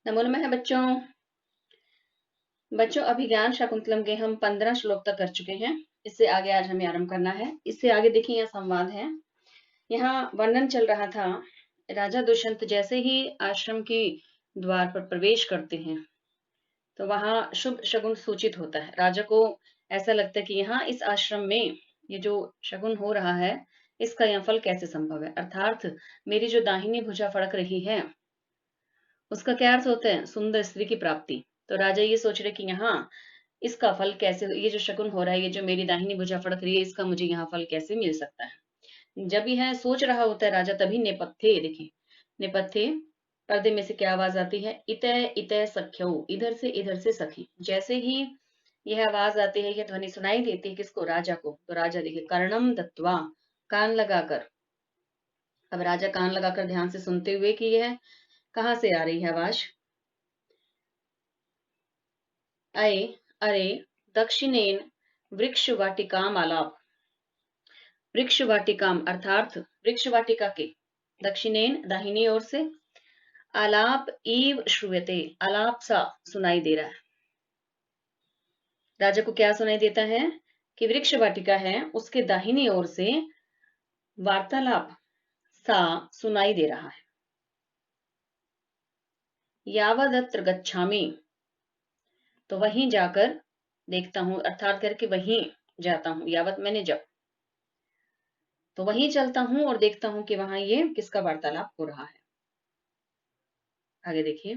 नमो नमः बच्चों। अभिज्ञान शाकुंतलम के हम 15 श्लोक तक कर चुके हैं। इससे आगे आज हमें आरंभ करना है। इससे आगे देखिए यह संवाद है। यहाँ वर्णन चल रहा था। राजा दुष्यंत जैसे ही आश्रम की द्वार पर प्रवेश करते हैं तो वहां शुभ शगुन सूचित होता है। राजा को ऐसा लगता है कि यहाँ इस आश्रम में ये जो शगुन हो रहा है इसका यह फल कैसे संभव है, अर्थात मेरी जो दाहिनी भुजा फड़क रही है उसका क्या अर्थ होता है? सुंदर स्त्री की प्राप्ति। तो राजा ये सोच रहे कि यहाँ इसका फल कैसे, ये जो शकुन हो रहा है, ये जो मेरी दाहिनी भुजा फड़क रही है, इसका मुझे यहाँ फल कैसे मिल सकता है। जब यह सोच रहा होता है राजा, तभी नेपथ्य, देखिए नेपथ्य पर्दे में से क्या आवाज आती है? इतय इतय सख्यो, इधर से सखी। जैसे ही यह आवाज आती है, यह ध्वनि सुनाई देती है किसको? राजा को। तो राजा देखिए कर्णम दत्वा, कान लगाकर, अब राजा कान लगाकर ध्यान से सुनते हुए कि यह कहाँ से आ रही है आवाज। अये अरे दक्षिणेन वृक्ष वाटिकाम आलाप, वृक्ष वाटिकाम अर्थात वृक्ष वाटिका के दक्षिणेन दाहिनी ओर से, आलाप ईव श्रूयते, आलाप सा सुनाई दे रहा है। राजा को क्या सुनाई देता है कि वृक्ष वाटिका है, उसके दाहिनी ओर से वार्तालाप सा सुनाई दे रहा है। यावदत्र गच्छामि, तो वहीं जाकर देखता हूं, अर्थात करके वहीं जाता हूं। यावत मैंने जब, तो वहीं चलता हूं और देखता हूं कि वहां ये किसका वार्तालाप हो रहा है। आगे देखिए,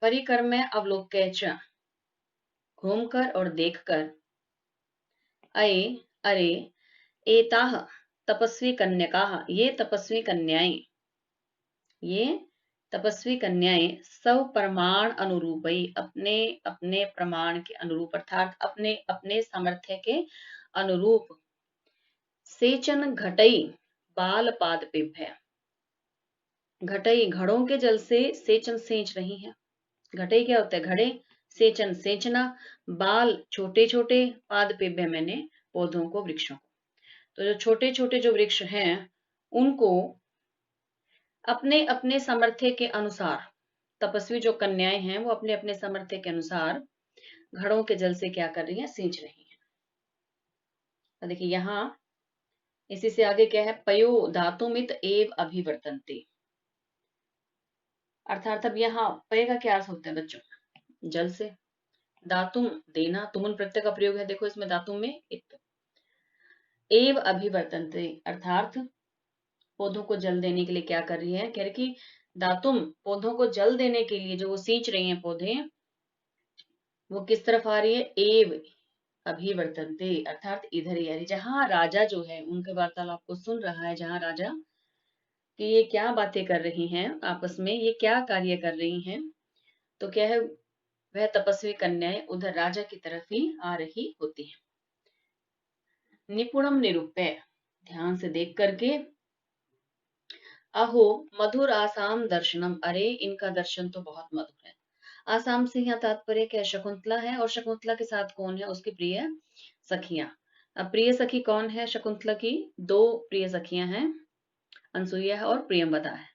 परिक्रम अवलोक्य च, घूमकर और देखकर, अये अरे एताह तपस्वी कन्यका, ये तपस्वी कन्याएं, ये तपस्वी कन्याएं सब प्रमाण अनुरूपी, अपने अपने प्रमाण के अनुरूप, अर्थात अपने अपने सामर्थ्य के अनुरूप, सेचन घटई बाल पाद पिभ्य, घटई घड़ों के जल से सेचन सेंच रही है। घटई क्या होता है? घड़े, सेचन सेंचना, बाल छोटे छोटे, पाद पिभ्य मैंने पौधों को, वृक्षों को। तो जो छोटे छोटे जो वृक्ष हैं उनको अपने अपने सामर्थ्य के अनुसार, तपस्वी जो कन्याएं हैं वो अपने अपने सामर्थ्य के अनुसार घड़ों के जल से क्या कर रही हैं? सींच रही हैं। तो देखिए यहाँ इसी से आगे क्या है? पयो धातुमित एव अभिवर्तन्ते, अर्थात अब यहाँ पय का क्या अर्थ होता है बच्चों? जल से। धातुम देना, तुमुन प्रत्यय का प्रयोग है, देखो इसमें धातु में इत। एव अभिवर्तन्ते अर्थात पौधों को जल देने के लिए क्या कर रही है? कह रही कि धातुम पौधों को जल देने के लिए जो वो सींच रही हैं पौधे, वो किस तरफ आ रही है? एव अभिवर्तन्ते अर्थात इधर ही आ रही। जहां राजा जो है उनके वार्तालाप को सुन रहा है, जहां राजा कि ये क्या बातें कर रही हैं आपस में, ये क्या कार्य कर रही हैं, तो क्या है, वह तपस्वी कन्याएं उधर राजा की तरफ ही आ रही होती हैं। निपुणम निरूप्य, ध्यान से देख करके, अहो मधुर आसाम दर्शनम, अरे इनका दर्शन तो बहुत मधुर है। आसाम से यहाँ तात्पर्य क्या? शकुंतला है, और शकुंतला के साथ कौन है? उसकी प्रिय सखियां। अब प्रिय सखी कौन है शकुंतला की? दो प्रिय सखियां हैं, अनसुईया है और प्रियंवदा है।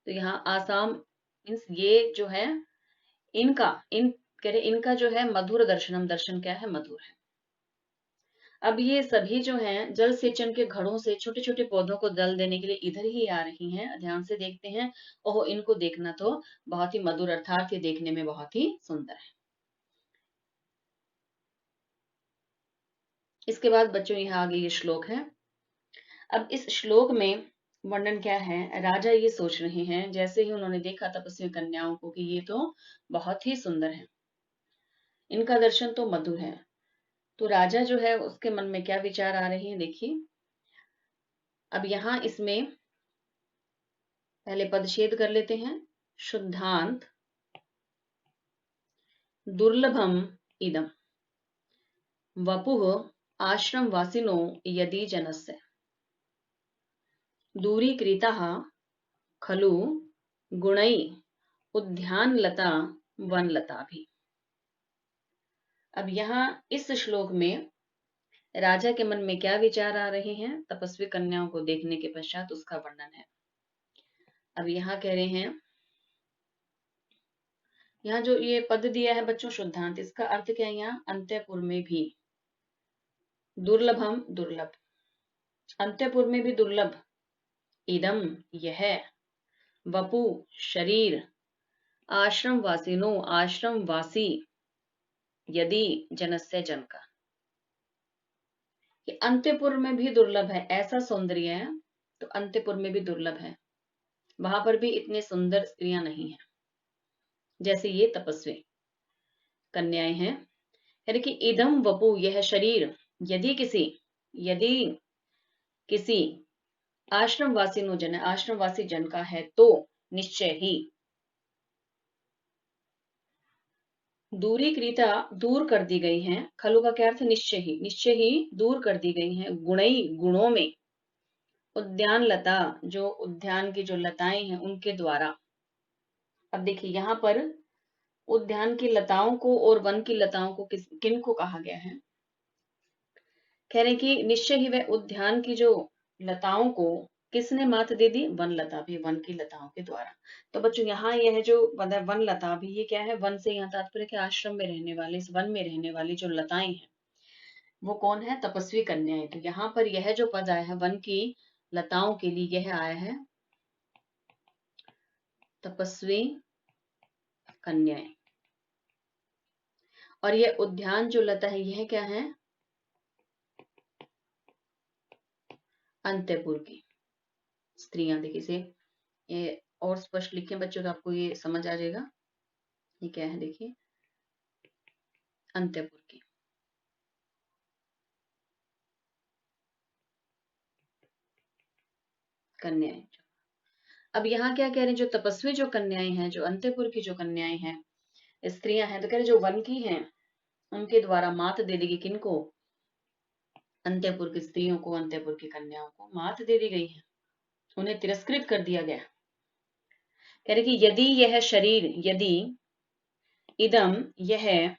तो यहाँ आसाम मीन्स ये जो है इनका, इन कह रहे इनका जो है मधुर दर्शनम, दर्शन क्या है? मधुर है। अब ये सभी जो हैं जल सेचन के घड़ों से छोटे छोटे पौधों को जल देने के लिए इधर ही आ रही हैं। ध्यान से देखते हैं, ओह इनको देखना तो बहुत ही मधुर, अर्थात ये देखने में बहुत ही सुंदर है। इसके बाद बच्चों यहाँ आगे ये श्लोक है। अब इस श्लोक में वर्णन क्या है? राजा ये सोच रहे हैं जैसे ही उन्होंने देखा तपस्वी कन्याओं को कि ये तो बहुत ही सुंदर है, इनका दर्शन तो मधुर है, तो राजा जो है उसके मन में क्या विचार आ रहे हैं देखिए। अब यहाँ इसमें पहले पदच्छेद कर लेते हैं। शुद्धांत दुर्लभम इदम वपुः आश्रम वासिनो यदि जनस्य दूरीकृताः खलु गुणै उद्यानलता वनलता भी। अब यहाँ इस श्लोक में राजा के मन में क्या विचार आ रहे हैं तपस्वी कन्याओं को देखने के पश्चात, उसका वर्णन है। अब यहाँ कह रहे हैं यहाँ जो ये पद दिया है बच्चों शुद्धांत, इसका अर्थ क्या है? यहाँ अंत्यपुर में भी, दुर्लभम दुर्लभ, अंत्यपुर में भी दुर्लभ, इदम यह, वपु शरीर, आश्रम वासिनो आश्रम वासी, यदि जनस्य जन का, कि अंत्यपुर में भी दुर्लभ है, ऐसा सौंदर्य है तो अंत्यपुर में भी दुर्लभ है, वहां पर भी इतनी सुंदर स्त्रियां नहीं है जैसे ये तपस्वी कन्याएं हैं। यानी कि इदम वपु, यह शरीर, यदि किसी, यदि किसी आश्रमवासी नो जन, आश्रमवासी जन का है तो निश्चय ही, दूरी क्रीता, दूर कर दी गई हैं, खलु का क्या अर्थ? निश्चय ही दूर कर दी गई हैं, गुणई गुणों में, उद्यान लता, जो उद्यान की जो लताएं हैं उनके द्वारा। अब देखिए यहाँ पर उद्यान की लताओं को और वन की लताओं को किन को कहा गया है? कह रहे कि निश्चय ही वह उद्यान की जो लताओं को किसने मात दे दी? वन लता भी, वन की लताओं के द्वारा। तो बच्चों यहाँ यह जो वन लता भी, ये क्या है? वन से यहाँ तात्पर्य के आश्रम में रहने वाले, इस वन में रहने वाली जो लताएं हैं वो कौन है? तपस्वी कन्याएं। तो यहाँ पर यह जो पद आया है वन की लताओं के लिए, यह आया है तपस्वी कन्याएं। और यह उद्यान जो लता है यह क्या है? अंत्यपुर की स्त्रियां। देखिए इसे ये और स्पष्ट लिखें बच्चों तो आपको ये समझ आ जाएगा ये क्या है। देखिए अंत्यपुर की कन्याएं। अब यहाँ क्या कह रहे हैं? जो तपस्वी जो कन्याएं हैं, जो अंत्यपुर की जो कन्याएं हैं, स्त्रियां हैं, तो कह रहे जो वन की हैं उनके द्वारा मात दे देगी किनको? अंत्यपुर की स्त्रियों को, अंत्यपुर की कन्याओं को मात दे दी गई है, उन्हें तिरस्कृत कर दिया गया। कह रहे कि यदि यह शरीर, यदि इदम यह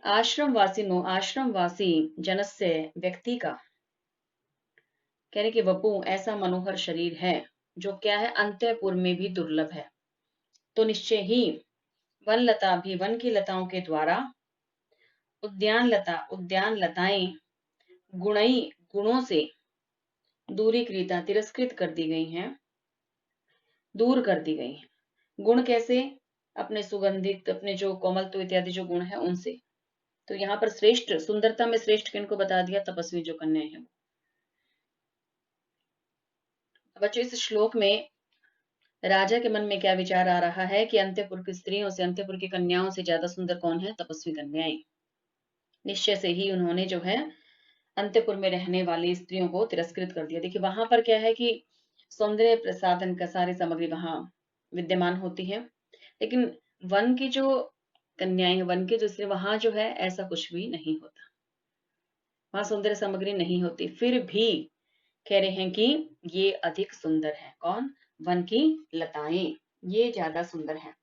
आश्रमवासिनो आश्रमवासी जनस्य व्यक्ति का, कह रहे कि वपु ऐसा मनोहर शरीर है जो क्या है? अंत्यपुर में भी दुर्लभ है, तो निश्चय ही वन लता भी, वन की लताओं के द्वारा, उद्यान लताएं, गुणई गुणों से, दूरी कृता तिरस्कृत कर दी गई हैं, दूर कर दी गई हैं। गुण कैसे? अपने सुगंधित, अपने जो कोमलत्व इत्यादि जो गुण है उनसे। तो यहाँ पर श्रेष्ठ, सुंदरता में श्रेष्ठ किनको बता दिया? तपस्वी जो कन्याएं हैं। बच्चों इस श्लोक में राजा के मन में क्या विचार आ रहा है कि अंत्यपुर की स्त्रियों से, अंत्यपुर की कन्याओं से ज्यादा सुंदर कौन है? तपस्वी कन्याएं। निश्चय से ही उन्होंने जो है अंत्यपुर में रहने वाली स्त्रियों को तिरस्कृत कर दिया। देखिए वहां पर क्या है कि सौंदर्य प्रसाधन का सारी सामग्री वहां विद्यमान होती है, लेकिन वन की जो कन्याएं हैं, वन की जो स्त्री, वहां जो है ऐसा कुछ भी नहीं होता, वहां सौंदर्य सामग्री नहीं होती। फिर भी कह रहे हैं कि ये अधिक सुंदर है। कौन? वन की लताएं, ये ज्यादा सुंदर है।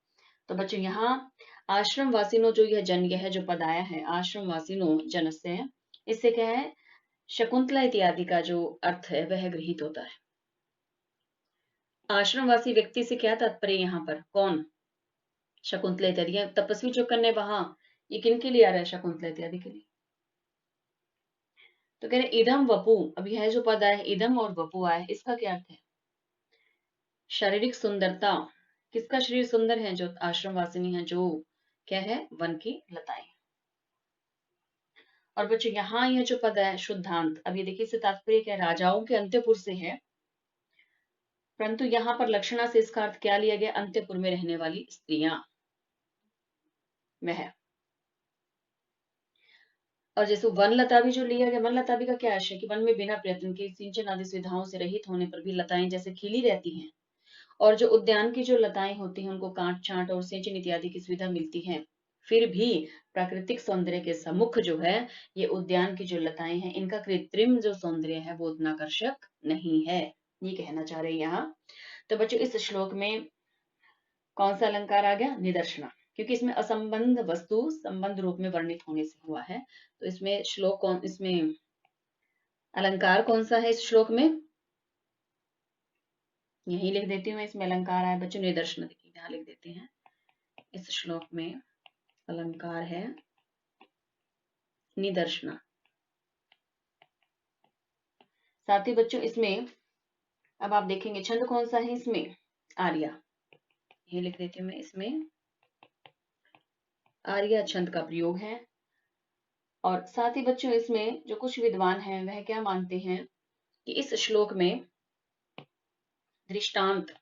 तो बच्चों यहाँ आश्रम वासिनो जो यह जन, यह जो पद आया है आश्रम वासिनो जन से, इससे क्या है? शकुंतला इत्यादि का जो अर्थ है वह गृहित होता है। आश्रमवासी व्यक्ति से क्या तात्पर्य यहाँ पर? कौन? शकुंतला इत्यादि, तपस्वी जो कन्या वहां, ये किन के लिए आ रहा है? शकुंतला इत्यादि के लिए। तो कह रहे इदम वपु, अब यह जो पद आया इदम और वपु आया, इसका क्या अर्थ है? शारीरिक सुंदरता। किसका शरीर सुंदर है? जो आश्रमवासिनी है, जो क्या है? वन की लताएं। और बच्चों यहाँ यह जो पद है शुद्धांत, अब ये देखिए इससे तात्पर्य क्या है? राजाओं के अंत्यपुर से है, परंतु यहाँ पर लक्षणा से इसका अर्थ क्या लिया गया? अंत्यपुर में रहने वाली स्त्रियां वह। और जैसे वन लता भी जो लिया गया, वन लता भी का क्या आशय कि वन में बिना प्रयत्न के सिंचन आदि सुविधाओं से रहित होने पर भी लताएं जैसे खिली रहती हैं, और जो उद्यान की जो लताएं होती हैं उनको काट छांट और सिंचन इत्यादि की सुविधा मिलती है, फिर भी प्राकृतिक सौंदर्य के सम्मुख जो है ये उद्यान की जो लताएं हैं, इनका कृत्रिम जो सौंदर्य है वो उतना आकर्षक नहीं है, ये कहना चाह रहे हैं यहाँ। तो बच्चों इस श्लोक में कौन सा अलंकार आ गया? निदर्शना, क्योंकि इसमें असंबंध वस्तु संबंध रूप में वर्णित होने से हुआ है। तो इसमें श्लोक कौन, इसमें अलंकार कौन सा है इस श्लोक में? यही लिख देती हूँ, इसमें अलंकार आया बच्चों निदर्शन, देखिए यहाँ लिख देते हैं इस श्लोक में अलंकार है निदर्शना। साथ ही बच्चों इसमें अब आप देखेंगे छंद कौन सा है इसमें, आर्या। ये लिख देती हूँ मैं, इसमें आर्या छंद का प्रयोग है। और साथ ही बच्चों इसमें जो कुछ विद्वान हैं वह क्या मानते हैं कि इस श्लोक में दृष्टांत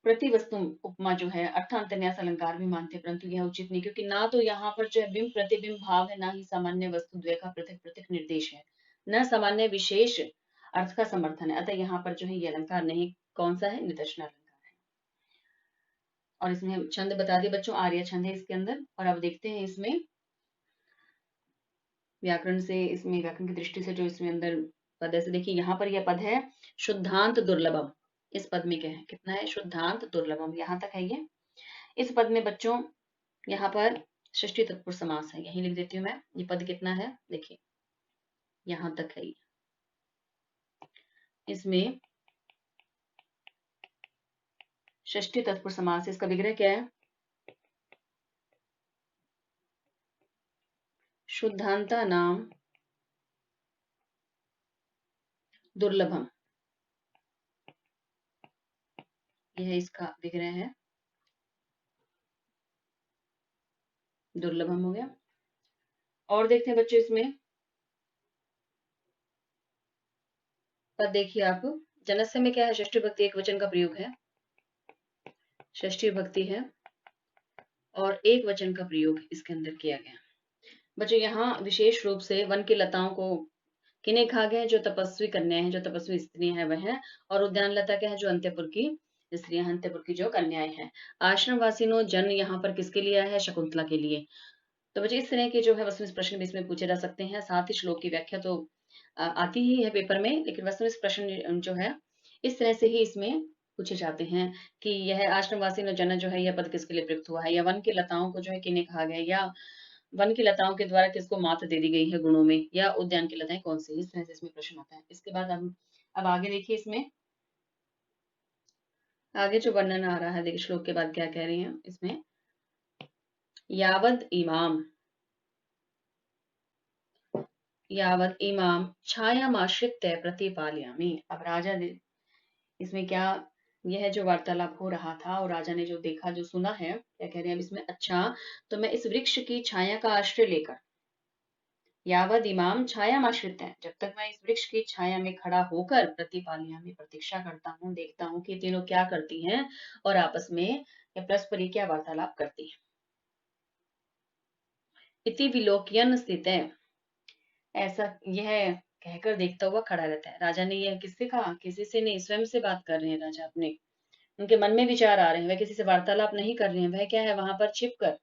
प्रतिवस्तु उपमा जो है अर्थांतन्यास अलंकार भी मानते हैं, परंतु यह उचित नहीं, क्योंकि ना तो यहाँ पर जो है बिंब प्रतिबिंब भाव है, ना ही सामान्य वस्तु द्वय का पृथक पृथक निर्देश है, न सामान्य विशेष अर्थ का समर्थन है। अतः यहाँ पर जो है ये अलंकार नहीं, कौन सा है, निदर्शन अलंकार है। और इसमें छंद बता दिए बच्चों, आर्य छंद है इसके अंदर। और अब देखते हैं इसमें व्याकरण से, इसमें व्याकरण की दृष्टि से जो इसमें अंदर पद है, देखिए यहाँ पर यह पद है शुद्धांत दुर्लभम। इस पद में क्या है, कितना है, शुद्धांत दुर्लभम, यहाँ तक है ये। इस पद में बच्चों यहाँ पर षष्ठी तत्पुरुष समास है, यही लिख देती हूँ मैं। ये पद कितना है, देखिए यहाँ तक है ये। इसमें षष्ठी तत्पुरुष समास है, इसका विग्रह क्या है, शुद्धांता नाम दुर्लभम, यह इसका विग्रह है, दुर्लभम हो गया। और देखते हैं बच्चों इसमें पद, देखिए आप, जनस्य में क्या है, षष्ठी भक्ति एक वचन का प्रयोग है, षष्ठी भक्ति है और एक वचन का प्रयोग इसके अंदर किया गया। बच्चों यहाँ विशेष रूप से वन की लताओं को किन्हें कहा गया है, जो तपस्वी कन्या है, जो तपस्वी स्त्रियां हैं वह है। और उद्यान लता क्या है, जो अंत्यपुर की स्त्रियां, अंत्यपुर की जो कन्याएं हैं। आश्रम वासिनो जन यहाँ पर किसके लिए है, शकुंतला के लिए। तो बच्चे इस तरह के जो है वस्तु प्रश्न भी इसमें पूछे जा सकते हैं। साथ ही श्लोक की व्याख्या तो आती ही है पेपर में, लेकिन वस्तु प्रश्न जो है इस तरह से ही इसमें पूछे जाते हैं कि यह आश्रमवासी न जन जो है यह पद किसके लिए प्रयुक्त हुआ है, या वन की लताओं को जो है किन्हें कहा गया, या वन की लताओं के द्वारा किसको मात दे दी गई है गुणों में, या उद्यान की लताएं कौन सी, इस तरह से इसमें प्रश्न आता है। इसके बाद अब आगे देखिए, इसमें आगे जो वर्णन आ रहा है, देखिए श्लोक के बाद क्या कह रहे हैं इसमें, यावद इमाम, यावत इमाम छायामाश्रित्य प्रतिपालयामि। अब राजा इसमें क्या, यह जो वार्तालाप हो रहा था और राजा ने जो देखा, जो सुना है, क्या कह रहे हैं अब इसमें, अच्छा तो मैं इस वृक्ष की छाया का आश्रय लेकर, यावत इमाम छायामाश्रित है, जब तक मैं इस वृक्ष की छाया में खड़ा होकर प्रतिपालयामि प्रतीक्षा करता हूँ, देखता हूँ कि तीनों क्या करती हैं और आपस में या परस्पर क्या वार्तालाप करती है। इति विलोकयन स्थित है, ऐसा यह कहकर देखता हुआ खड़ा रहता है। राजा ने यह किससे कहा, किसी से नहीं, स्वयं से बात कर रहे हैं राजा अपने, उनके मन में विचार आ रहे हैं, वह किसी से वार्तालाप नहीं कर रहे हैं, वह क्या है वहां पर छिप कर,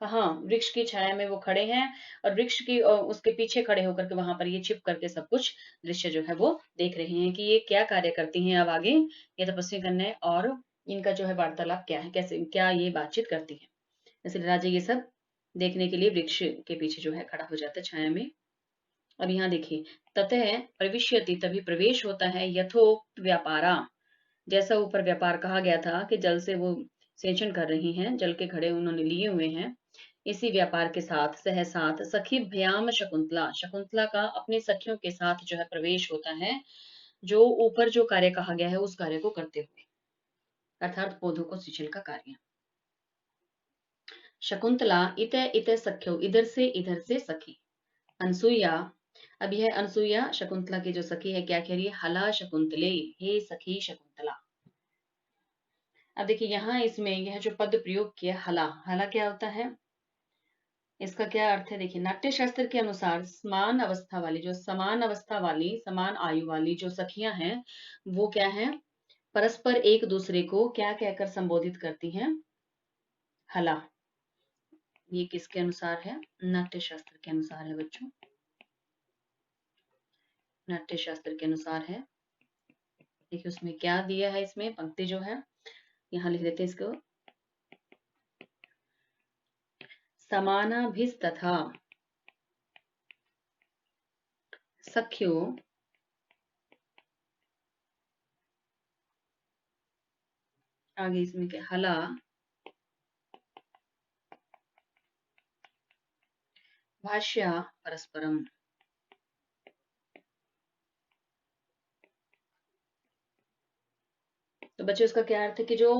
कहा वृक्ष की छाया में वो खड़े हैं, और वृक्ष की उसके पीछे खड़े होकर के वहां पर ये छिप करके सब कुछ दृश्य जो है वो देख रहे हैं कि ये क्या कार्य करती हैं अब आगे, ये तपस्वी करने, और इनका जो है वार्तालाप क्या है, कैसे क्या ये बातचीत करती है। इसलिए राजा ये सब देखने के लिए वृक्ष के पीछे जो है खड़ा हो जाता है छाया में। अब यहाँ देखिए, ततः प्रविश्यति, तभी प्रवेश होता है, यथोक्त व्यापारा, जैसा ऊपर व्यापार कहा गया था कि जल से वो सेचन कर रही हैं, जल के घड़े उन्होंने लिए हुए हैं, इसी व्यापार के साथ सहसात सखी भयाम शकुंतला, शकुंतला का अपने सखियों के साथ जो है प्रवेश होता है, जो ऊपर जो कार्य कहा गया है उस कार्य को करते हुए, अर्थात पौधों को सिंचन का कार्य। शकुंतला इत इत सख्यो, इधर से सखी। अनसुईया, अब यह अनसुईया शकुंतला की जो सखी है क्या कह रही है, हला शकुंतले, हे सखी शकुंतला। अब देखिए यहाँ इसमें यह जो पद प्रयोग किया हला, हला क्या होता है, इसका क्या अर्थ है, देखिए नाट्य शास्त्र के अनुसार समान अवस्था वाली, जो समान अवस्था वाली, समान आयु वाली जो सखियां हैं वो क्या है, परस्पर एक दूसरे को क्या कहकर संबोधित करती हैं, हला। ये किसके अनुसार है, नाट्य शास्त्र के अनुसार है बच्चों, नाट्य शास्त्र के अनुसार है। देखिए उसमें क्या दिया है, इसमें पंक्ति जो है यहाँ लिख देते हैं इसको, समानाभिस्तथा सख्यो आगे इसमें क्या, हला भाष्या परस्परम। तो बच्चों इसका क्या अर्थ है कि जो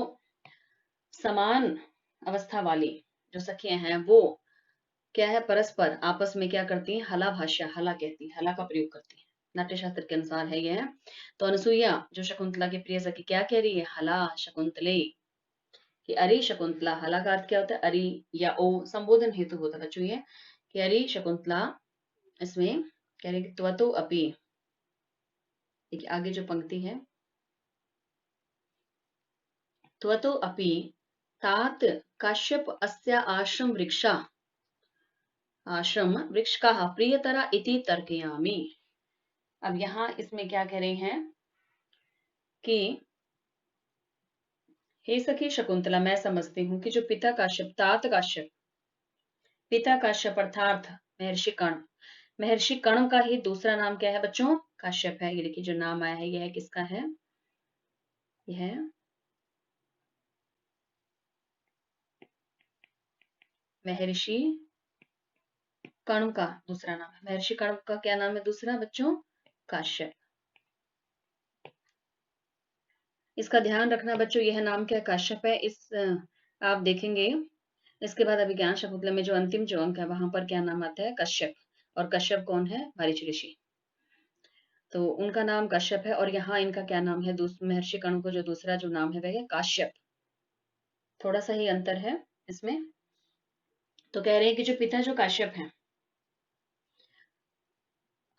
समान अवस्था वाली जो सखियां हैं वो क्या है, परस्पर आपस में क्या करती हैं, हला भाष्या, हला कहती है, हला का प्रयोग करती है। नाट्य शास्त्र के अनुसार है यह। तो अनसुईया जो शकुंतला की प्रिय सखी क्या कह रही है, हला शकुंतले, कि अरे शकुंतला। हला का अर्थ क्या होता है, अरे या ओ, संबोधन हेतु होता है बच्चों ये, कि अरे शकुंतला। इसमें कह रहे कि त्वतो अपि, देखिए आगे जो पंक्ति है, त्वतो अपि तात काश्यप अस्या आश्रम वृक्षा, आश्रम वृक्ष का प्रियतरा इति तर्कयामि। अब यहाँ इसमें क्या कह रहे हैं कि हे सखी शकुंतला, मैं समझती हूँ कि जो पिता काश्यप, तात काश्यप, पिता काश्यप अर्थात महर्षि कर्ण, महर्षि कर्ण का ही दूसरा नाम क्या है बच्चों, काश्यप है। ये देखिए जो नाम आया है यह किसका है, यह महर्षि कर्ण का दूसरा नाम है। महर्षि कर्ण का क्या नाम है दूसरा बच्चों, काश्यप। इसका ध्यान रखना बच्चों, यह नाम क्या काश्यप है। आप देखेंगे इसके बाद अभिज्ञान शकुंतला में जो अंतिम जो अंक है वहां पर क्या नाम आता है, कश्यप। और कश्यप कौन है, मरीचि ऋषि। तो उनका नाम कश्यप है, और यहाँ इनका क्या नाम है, महर्षि कर्ण को जो दूसरा जो नाम है वह है काश्यप। थोड़ा सा ही अंतर है इसमें। तो कह रहे हैं कि जो पिता जो काश्यप हैं,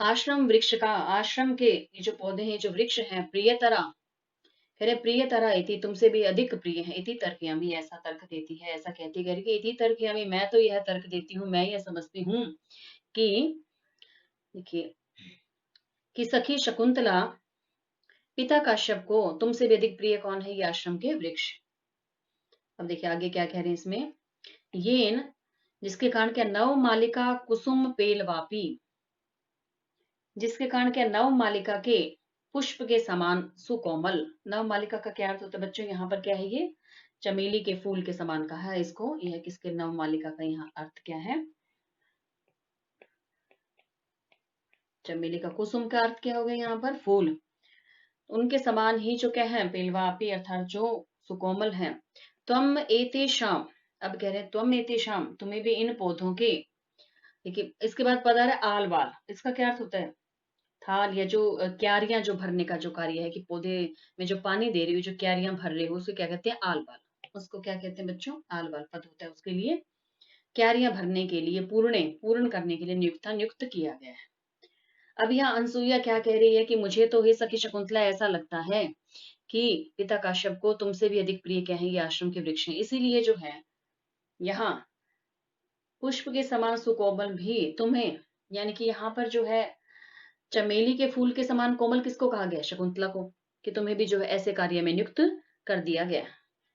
आश्रम वृक्ष का, आश्रम के ये जो पौधे हैं, जो वृक्ष हैं, प्रियतरा, कह रहे प्रियतरा इति, तुमसे भी अधिक प्रिय है। इति तर्कयामि, ऐसा तर्क देती है, ऐसा कहती है कि इति तर्कयामि, मैं तो यह तर्क देती हूँ, मैं यह समझती हूँ कि देखिए कि सखी शकुंतला पिता काश्यप को तुमसे भी अधिक प्रिय कौन है, ये आश्रम के वृक्ष। अब देखिए आगे क्या कह रहे हैं इसमें, येन जिसके कारण क्या, नव मालिका कुसुम पेलवापी, जिसके कारण क्या, नव मालिका के पुष्प के समान सुकोमल। नव मालिका का क्या अर्थ होता है बच्चों, यहाँ पर क्या है, ये चमेली के फूल के समान कहा है इसको। यह किसके, नव मालिका का यहाँ अर्थ क्या है, चमेली का, कुसुम का अर्थ क्या हो गया यहाँ पर, फूल। उनके समान ही जो क्या है, पेलवापी अर्थात जो सुकोमल है। त्वम एते शाम, अब कह रहे हैं त्वम एते शाम, तुम्हें भी इन पौधों के, देखिए इसके बाद पता है आल वाल, इसका क्या अर्थ होता है, थाल या जो क्यारियां जो भरने का जो कार्य है, कि पौधे में जो पानी दे रही हो, जो क्यारियां भर रहे हो, उसको क्या कहते हैं, आल वाल। उसको क्या कहते हैं बच्चों, आल वाल पद होता है उसके लिए, क्यारियां भरने के लिए, पूर्ण करने के लिए नियुक्त किया गया है। अब यहाँ अनसुईया क्या कह रही है कि मुझे तो हे सखी शकुंतला ऐसा लगता है कि पिता काश्यप को तुमसे भी अधिक प्रिय क्या है, ये आश्रम के वृक्ष हैं, इसीलिए जो है यहाँ पुष्प के समान सुकोमल भी तुम्हें, यानी कि यहाँ पर जो है चमेली के फूल के समान कोमल किसको कहा गया, शकुंतला को, कि तुम्हें भी जो है ऐसे कार्य में नियुक्त कर दिया गया।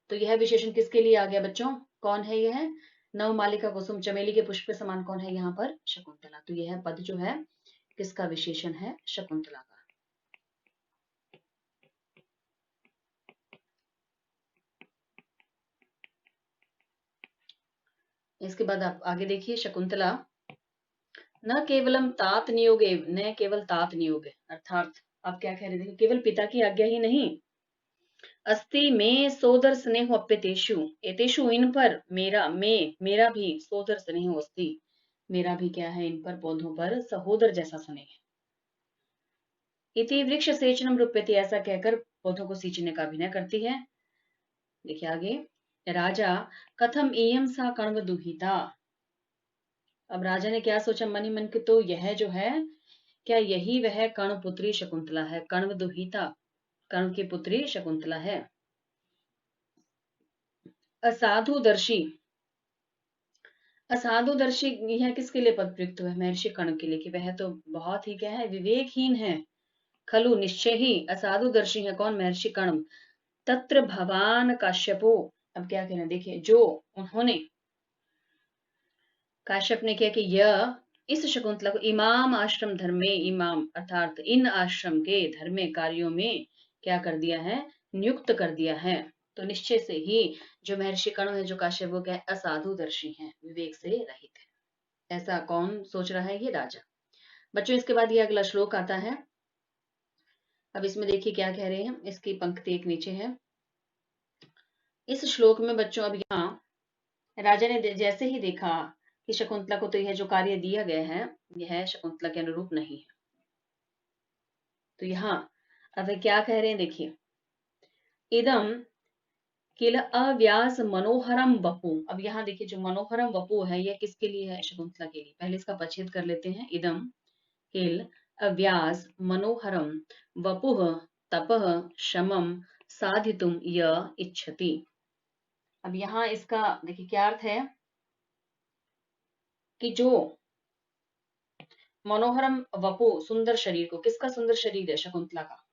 तो यह विशेषण किसके लिए आ गया बच्चों, कौन है यह, नव मालिका कुसुम चमेली के पुष्प के समान कौन है यहाँ पर, शकुंतला। तो यह पद जो है किसका विशेषण है, शकुंतला का। इसके बाद आप आगे देखिए, शकुंतला न केवलम तात नियोगे, न केवल तात नियोग, अर्थात आप क्या कह रहे थे, केवल पिता की आज्ञा ही नहीं, अस्ति में सोदर स्नेह अप्यतेषु, एतेषु इन पर मेरा भी सोदर स्नेह अस्ति, मेरा भी क्या है इन पर, पौधों पर सहोदर जैसा स्नेह। इति वृक्ष सेचनम रूप्यति, ऐसा कहकर पौधों को सींचने का अभिनय करती है। देखिए आगे, राजा कथम इयम सा कण्व दुहिता, अब राजा ने क्या सोचा मन ही मन के, तो यह जो है क्या, यही वह कर्ण पुत्री शकुंतला है, कण्व दुहिता, कर्ण की पुत्री शकुंतला है। असाधुदर्शी, असाधुदर्शी यह किसके लिए पद प्रयुक्त हुआ है, महर्षि कर्ण के लिए, कि वह तो बहुत ही क्या है, विवेकहीन है। खलु निश्चय ही, असाधुदर्शी है कौन, महर्षि कर्ण। तत्र भवान काश्यपो, अब क्या कहना देखिए, जो उन्होंने, काश्यप ने क्या कि यह इस शकुंतला को इमाम आश्रम धर्म में, इमाम अर्थात इन आश्रम के धर्म कार्यों में क्या कर दिया है, नियुक्त कर दिया है। तो निश्चय से ही जो महर्षि कर्ण है, जो काश्यप, वो क्या है, असाधुदर्शी है, विवेक से रहित है। ऐसा कौन सोच रहा है? ये राजा। बच्चों इसके बाद ये अगला श्लोक आता है। अब इसमें देखिए क्या कह रहे हैं, इसकी पंक्ति एक नीचे है। इस श्लोक में बच्चों अब यहाँ राजा ने जैसे ही देखा कि शकुंतला को तो यह जो कार्य दिया गया है यह शकुंतला के अनुरूप नहीं है, तो यहाँ अब क्या कह रहे हैं देखिए, इदम किल अव्यास मनोहरम वपु। अब यहाँ देखिए जो मनोहरम वपु है यह किसके लिए है? शकुंतला के लिए। पहले इसका पच्छेद कर लेते हैं। इदम किल अव्यास मनोहरम वपुः तपः शमम साधितुम य इच्छति। अब यहाँ इसका देखिए क्या अर्थ है कि जो मनोहरम वपु सुंदर शरीर को, किसका सुंदर शरीर है? शकुंतला का।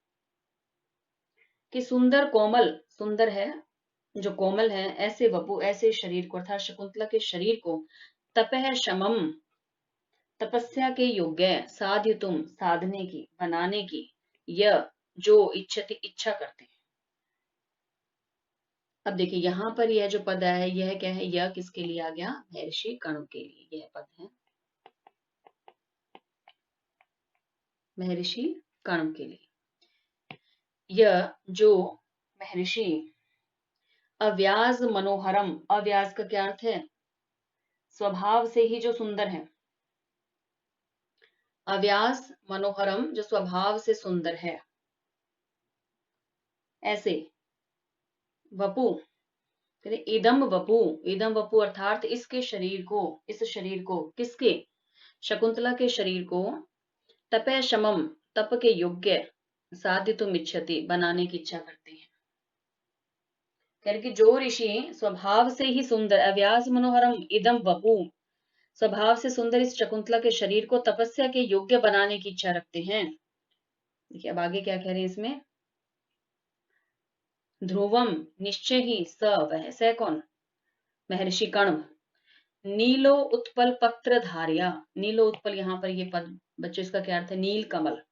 कि सुंदर कोमल, सुंदर है जो कोमल है, ऐसे वपु ऐसे शरीर को अर्थात शकुंतला के शरीर को तपह शमम तपस्या के योग्य, साध्य तुम साधने की, बनाने की, यह जो इच्छति इच्छा करते हैं। अब देखिए यहाँ पर यह जो पद है यह क्या है? यह किसके लिए आ गया? महर्षि कण्व के लिए यह पद है, महर्षि कण्व के लिए। यह जो महर्षि अव्याज मनोहरम, अव्याज का क्या अर्थ है? स्वभाव से ही जो सुंदर है। अव्यास मनोहरम जो स्वभाव से सुंदर है, ऐसे वपु इदम वपु, इदम वपु अर्थात इसके शरीर को, इस शरीर को, किसके? शकुंतला के शरीर को तपे शमम तप के योग्य, साध्य तुम इच्छति बनाने की इच्छा करते हैं। कह कि जो ऋषि स्वभाव से ही सुंदर, अव्यास मनोहरम इदम वपु, स्वभाव से सुंदर इस शकुंतला के शरीर को तपस्या के योग्य बनाने की इच्छा रखते हैं। देखिए अब आगे क्या कह रहे हैं इसमें, ध्रुवम निश्चय ही स वह, स कौन? महर्षि कण्व। नीलो उत्पल पत्र धारिया, नीलो उत्पल यहाँ पर ये पद बच्चों इसका क्या अर्थ है? नील कमल,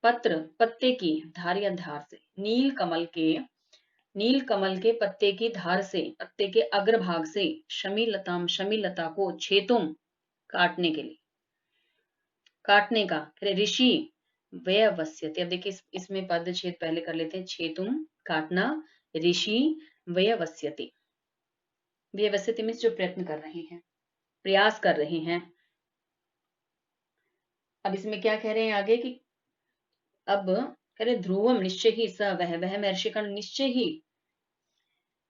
पत्र पत्ते की, धारिया धार से, नील कमल के, नील कमल के पत्ते की धार से, पत्ते के अग्रभाग से, शमीलताम शमीलता को, छेतुम काटने के लिए, काटने का, ऋषि व्यवस्यति। अब देखिए इसमें पद छेद पहले कर लेते हैं। छेतुम काटना, ऋषि व्यवस्यति, व्यवस्यति में जो प्रयत्न कर रहे हैं, प्रयास कर रहे हैं। अब इसमें क्या कह रहे हैं आगे कि अब कह रहे ध्रुवम निश्चय ही स वह महर्षि कर्ण निश्चय ही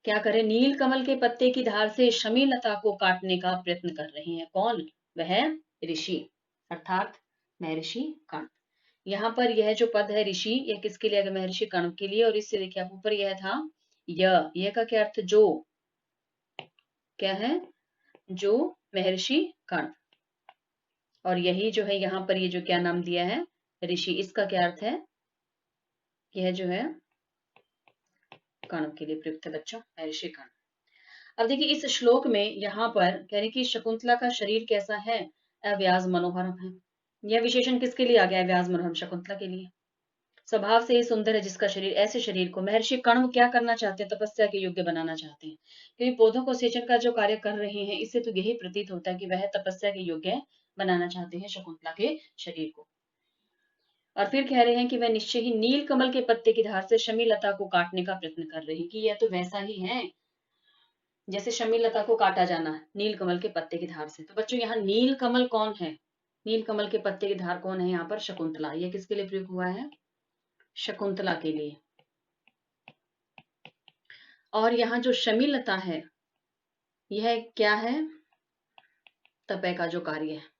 क्या करे? नील कमल के पत्ते की धार से शमीलता को काटने का प्रयत्न कर रहे हैं। कौन? वह ऋषि अर्थात महर्षि कर्ण। यहाँ पर यह जो पद है ऋषि, यह किसके लिए? महर्षि कर्ण के लिए। और इससे देखिए आप ऊपर यह था यह का क्या अर्थ? जो, क्या है? जो महर्षि कर्ण। और यही जो है यहाँ पर ये जो क्या नाम दिया है? ऋषि, इसका क्या अर्थ है? यह जो है कर्ण के लिए प्रयुक्त है बच्चों, महर्षि कर्ण। अब देखिए इस श्लोक में यहाँ पर कह रहे कि शकुंतला का शरीर कैसा है? अव्याज मनोहरम है। यह विशेषण किसके लिए आ गया? अव्याज मनोहरम, शकुंतला के लिए। स्वभाव से ही सुंदर है जिसका शरीर, ऐसे शरीर को महर्षि कण्व क्या करना चाहते हैं? तपस्या के योग्य बनाना चाहते हैं। क्योंकि पौधों को सिंचन का जो कार्य कर रहे हैं, इससे तो यही प्रतीत होता है कि वह तपस्या के योग्य बनाना चाहते हैं शकुंतला के शरीर को। और फिर कह रहे हैं कि वह निश्चय ही नील कमल के पत्ते की धार से शमीलता को काटने का प्रयत्न कर रहे हैं, कि यह तो वैसा ही है जैसे शमीलता को काटा जाना है नील कमल के पत्ते की धार से। तो बच्चों यहाँ नील कमल कौन है? नील कमल के पत्ते की धार कौन है? यहाँ पर शकुंतला। यह किसके लिए प्रयोग हुआ है? शकुंतला के लिए। और यहाँ जो शमीलता है यह क्या है? तपय का जो कार्य है,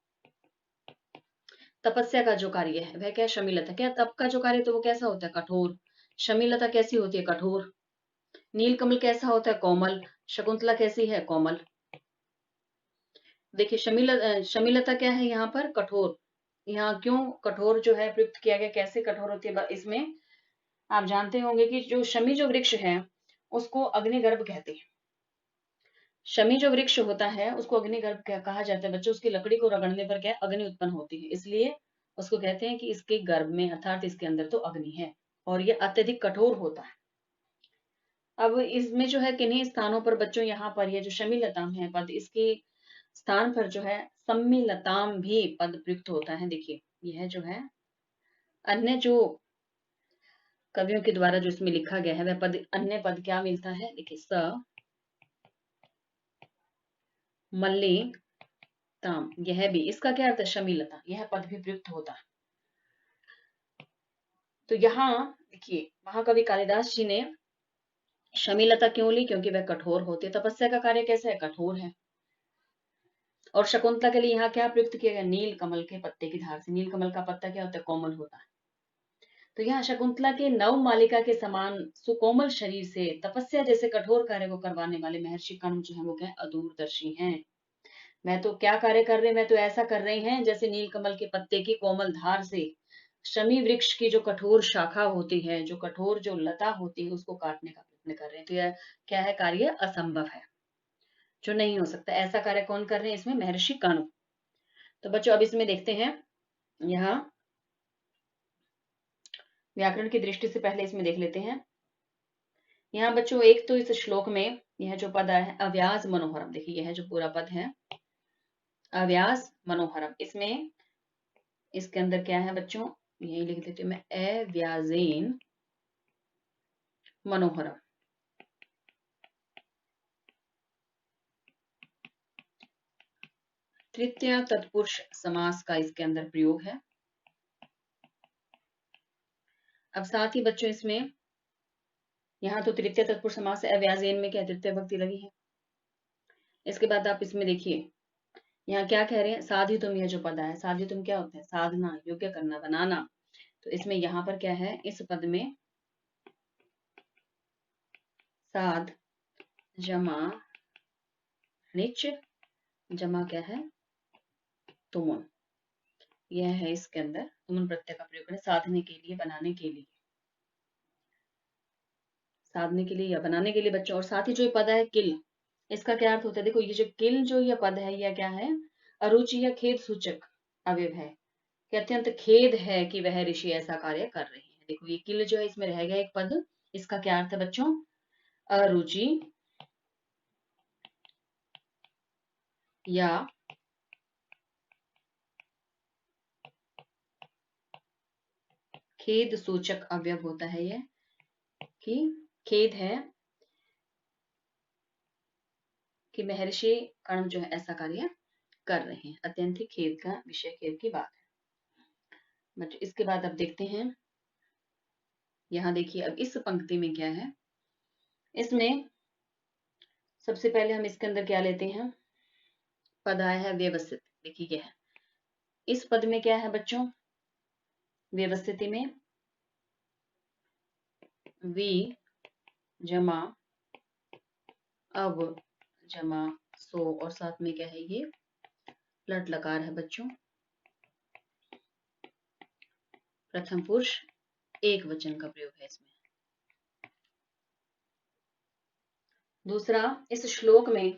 तपस्या का जो कार्य है वह क्या? शमीलता। क्या तप का जो कार्य तो वो कैसा होता है? कठोर। शमीलता कैसी होती है? कठोर। नील कमल कैसा होता है? कोमल। शकुंतला कैसी है? कोमल। देखिए शमीलता क्या है यहाँ पर? कठोर। यहाँ क्यों कठोर जो है प्रयुक्त किया गया? कैसे कठोर होती है इसमें? आप जानते होंगे कि जो शमी जो वृक्ष है उसको अग्निगर्भ कहते हैं। शमी जो वृक्ष होता है उसको अग्निगर्भ कहा जाता है बच्चों। उसकी लकड़ी को रगड़ने पर क्या? अग्नि उत्पन्न होती है, इसलिए उसको कहते हैं कि इसके गर्भ में अर्थात इसके अंदर तो अग्नि है और ये अत्यधिक कठोर होता है। अब इसमें जो है किन्हीं स्थानों पर बच्चों यहाँ पर ये जो शमीलता है पद, इसकी स्थान पर जो है सम्मिलताम भी पद प्रयुक्त होता है। देखिए यह जो है अन्य जो कवियों के द्वारा जो इसमें लिखा गया है वह पद, अन्य पद क्या मिलता है। देखिए स मल्ली ताम, यह भी, इसका क्या अर्थ है, शमीलता, यह पद भी प्रयुक्त होता है। तो यहाँ देखिए महाकवि कालिदास जी ने शमीलता क्यों ली, क्योंकि वह कठोर होती है। तपस्या का कार्य कैसा है, कठोर है। और शकुंतला के लिए यहाँ क्या प्रयुक्त किया गया, नील कमल के पत्ते की धार से। नील कमल का पत्ता क्या होता है, कोमल होता है। तो यहाँ शकुंतला के नव मालिका के समान सुकोमल शरीर से तपस्या जैसे कठोर कार्य को करवाने वाले महर्षि कर्ण जो है वो क्या अदूरदर्शी हैं। मैं तो क्या कार्य कर रहे हैं, मैं तो ऐसा कर रहे हैं जैसे नीलकमल के पत्ते की कोमल धार से शमी वृक्ष की जो कठोर शाखा होती है, जो कठोर जो लता होती है, उसको काटने का प्रयत्न कर रहे हैं। तो यह क्या है, कार्य असंभव है, जो नहीं हो सकता। ऐसा कार्य कौन कर रहे हैं, इसमें महर्षि कर्ण। तो बच्चों अब इसमें देखते हैं, यहाँ व्याकरण की दृष्टि से पहले इसमें देख लेते हैं। यहाँ बच्चों एक तो इस श्लोक में यह जो पद है अव्याज मनोहरम, देखिए यह जो पूरा पद है अव्याज मनोहरम, इसमें इसके अंदर क्या है बच्चों, यही लिख देती हूँ मैं, अव्याजेन मनोहरम। तृतीय तत्पुरुष समास का इसके अंदर प्रयोग है। अब साथ ही बच्चों इसमें यहाँ तो तृतीय तत्पुरुष समास है, अव्याजेन में क्या तृतीय भक्ति लगी है। इसके बाद आप इसमें देखिए यहाँ क्या कह रहे हैं, साधितुम, यह जो पद है साधितुम क्या होता है, साधना, योग्य करना, बनाना। तो इसमें यहाँ पर क्या है, इस पद में साध जमा निच, जमा क्या है, तुमुन, यह है इसके अंदर तुमुन प्रत्यय का प्रयोग करें साधने के लिए, बनाने के लिए, साधने के लिए या बनाने के लिए बच्चों। और साथ ही जो पद है किल, इसका क्या अर्थ होता है, देखो ये जो किल जो यह पद है यह क्या है, अरुचि या खेद सूचक अवयव है, कि अत्यंत खेद है कि वह ऋषि ऐसा कार्य कर रहे हैं। देखो ये किल जो है इसमें रह गया एक पद, इसका क्या अर्थ है बच्चों, अरुचि या खेद सूचक अवयव होता है यह, कि खेद है कि महर्षि कर्ण जो है ऐसा कार्य कर रहे हैं, अत्यंत ही खेद का विषय, खेद की बात है बच्चों। इसके बाद अब देखते हैं, यहाँ देखिए अब इस पंक्ति में क्या है, इसमें सबसे पहले हम इसके अंदर क्या लेते हैं, पद आया है व्यवस्थित। देखिए क्या है, इस पद में क्या है बच्चों, व्यवस्थिति में वी जमा अब जमा सो, और साथ में क्या है, ये लट लकार है बच्चों, प्रथम पुरुष एक वचन का प्रयोग है इसमें। दूसरा इस श्लोक में,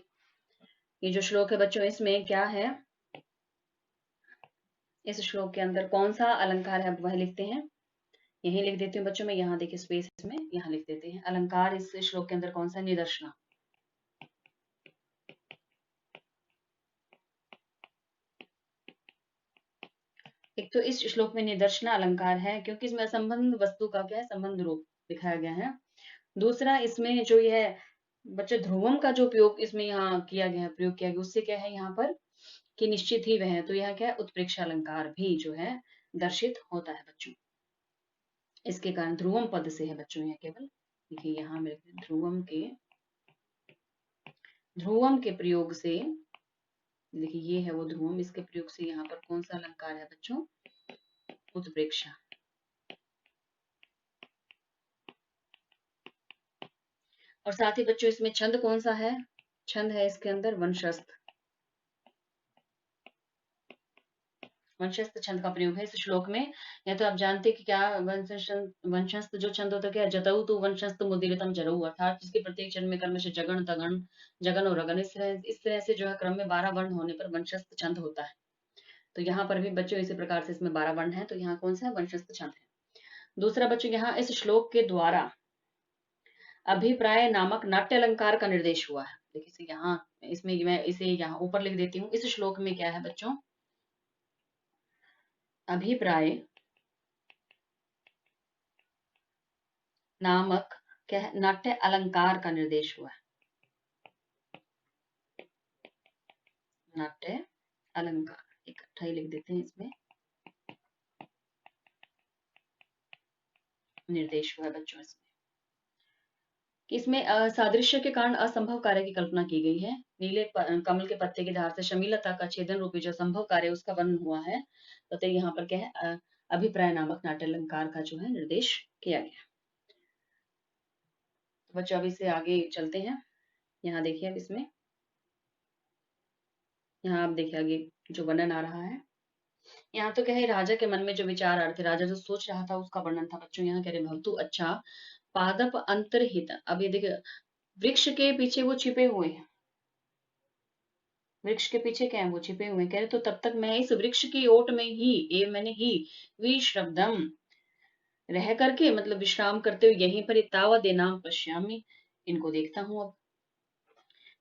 ये जो श्लोक है बच्चों इसमें क्या है, इस श्लोक के अंदर कौन सा अलंकार है वह लिखते हैं, यही लिख देती हूँ बच्चों मैं, यहाँ देखिए स्पेस में यहाँ लिख देते हैं अलंकार इस श्लोक के अंदर कौन सा, निदर्शना। एक तो इस श्लोक में निदर्शना अलंकार है क्योंकि इसमें असंबंध वस्तु का क्या है, संबंध रूप दिखाया गया है। दूसरा इसमें जो यह बच्चे ध्रुवम का जो उपयोग इसमें यहाँ किया गया है, प्रयोग किया गया, उससे क्या है यहाँ पर कि निश्चित ही वह है, तो यह क्या है, उत्प्रेक्षा अलंकार भी जो है दर्शित होता है बच्चों। इसके कारण ध्रुवम पद से है बच्चों, यह केवल देखिए यहाँ मेरे ध्रुवम के प्रयोग से, देखिए ये है वो ध्रुवम, इसके प्रयोग से यहाँ पर कौन सा अलंकार है बच्चों, उत्प्रेक्षा। और साथ ही बच्चों इसमें छंद कौन सा है, छंद है इसके अंदर वंशस्थ, वंशस्थ छंद का प्रयोग है इस श्लोक में। या तो आप जानते कि क्या वंशस्थ जो छंद होता है, क्या जतऊ तो वंशस्थ मुदीरितम जरऊ, अर्थात जिसके प्रत्येक चरण में क्रम से जगन तगन जगन और अगन, इस तरह से जो है क्रम में 12 वर्ण होने पर वंशस्थ छंद होता है। तो यहाँ पर भी बच्चों इसी प्रकार से इसमें 12 वर्ण है, तो यहाँ कौन सा है, वंशस्थ छंद है। दूसरा बच्चों यहाँ इस श्लोक के द्वारा अभिप्राय नामक नाट्य अलंकार का निर्देश हुआ है। देखिए इसे यहाँ, इसमें मैं इसे यहाँ ऊपर लिख देती हूँ। इस श्लोक में क्या है बच्चों, अभिप्राय नामक क्या है, नाट्य अलंकार का निर्देश हुआ है। नाट्य अलंकार इकट्ठा ही लिख देते हैं, इसमें निर्देश हुआ है बच्चों। इसमें सादृश्य के कारण असंभव कार्य की कल्पना की गई है। नीले कमल के पत्ते की धार से शमीलता का छेदन रूपी जो संभव कार्य उसका वर्णन हुआ है। तो यहाँ पर क्या है, अभिप्राय नामक नाट्य अलंकार का जो है निर्देश किया गया। तो बच्चों अभी से आगे चलते हैं। यहाँ देखिए अब इसमें, यहाँ आप देखिए आगे जो वर्णन आ रहा है। यहाँ तो क्या है, राजा के मन में जो विचार आ रहे थे, राजा जो सोच रहा था उसका वर्णन था बच्चों। यहाँ कह रहे भवतु अच्छा पादप अंतरहित। अब ये देखिए वृक्ष के पीछे वो छिपे हुए हैं, वृक्ष के पीछे क्या है, वो छिपे हुए कह रहे। तो तब तक मैं इस वृक्ष की ओट में ही, ये मैंने ही विश्रब्दम रह करके, मतलब विश्राम करते हुए यहीं पर तावा देनाम पश्यामी, इनको देखता हूँ अब।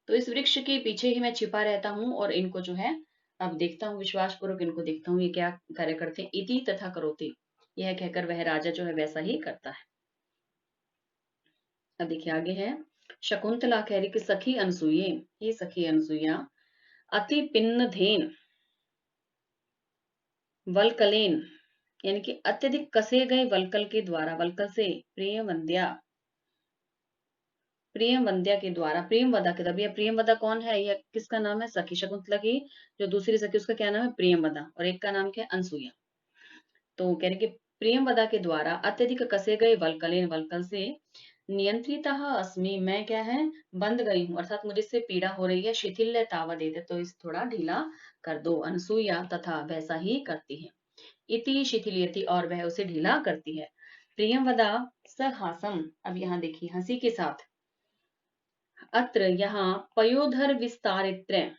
तो इस वृक्ष के पीछे ही मैं छिपा रहता हूँ और इनको जो है अब देखता हूँ, विश्वास पूर्वक इनको देखता हूँ ये क्या कार्य करते हैं। इति तथा करोति, यह कहकर वह राजा जो है वैसा ही करता है। अब देखिए आगे है, शकुंतला कह रही कि सखी अनसुये, ये सखी अनसुईया अति पिन्नधेन वलकलेन, यानी कि अत्यधिक कसे गए वलकल के द्वारा, वलकल से प्रियम वंद्या के द्वारा, प्रियम वदा के द्वारा। प्रियम वदा कौन है, यह किसका नाम है, सखी शकुंतला की जो दूसरी सखी उसका क्या नाम है, प्रियम वदा, और एक का नाम क्या है, अनसुईया। तो कह रहे कि प्रियम वदा के द्वारा अत्यधिक कसे गए वलकलेन, वलकल से नियंत्रिता अस्मि, मैं क्या है बंद गई हूँ, अर्थात मुझे इससे पीड़ा हो रही है। शिथिल्य तावा देते, तो इस थोड़ा ढीला कर दो। अनसुईया तथा वैसा ही करती है। इति शिथिलियति, और वह उसे ढीला करती है। प्रियमवदा सहासम, अब यहाँ देखिए हंसी के साथ। अत्र यहाँ पयोधर विस्तारित्र,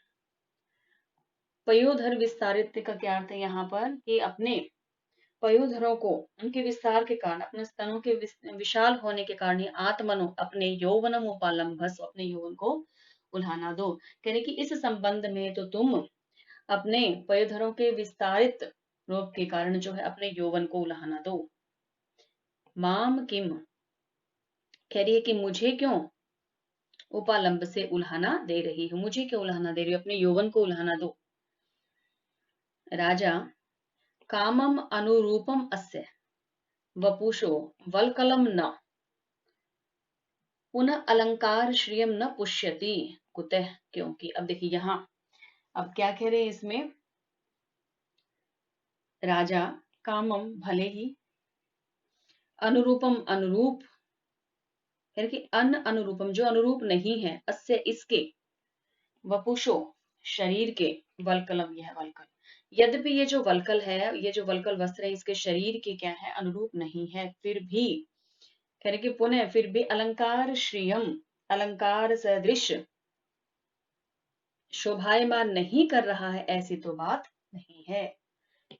पयोधर विस्तारित्र का क्या अर्थ है यहाँ पर, कि अपने पयोधरों को, उनके विस्तार के कारण, अपने स्तनों के विशाल होने के कारण ही आत्मनो अपने यौवनम उपालंभस, अपने यौवन को उल्हाना दो। कहने कि इस संबंध में तो तुम अपने पयोधरों के विस्तारित रूप के कारण जो है अपने यौवन को उल्हाना दो। माम किम, कह रही है कि मुझे क्यों उपालंब से उल्हाना दे रही हो, मुझे क्यों उल्हाना दे रही हो, अपने यौवन को उल्हाना दो। राजा कामम अनुरूपम अस्य वपुषो वलकलम न पुनः अलंकार श्रियम न पुष्यति कुतः, क्योंकि अब देखिए यहाँ अब क्या कह रहे हैं इसमें, राजा कामम भले ही, अनुरूपम अनुरूप, यानी कि अन अनुरूपम जो अनुरूप नहीं है, अस्य इसके, वपुषो शरीर के, वलकलम यह वलकल, यद्यपि ये जो वलकल है, ये जो वलकल वस्त्र है इसके शरीर के क्या है, अनुरूप नहीं है, फिर भी कह रहे कि पुनः फिर भी अलंकार श्रियम, अलंकार सदृश शोभायमान नहीं कर रहा है, ऐसी तो बात नहीं है।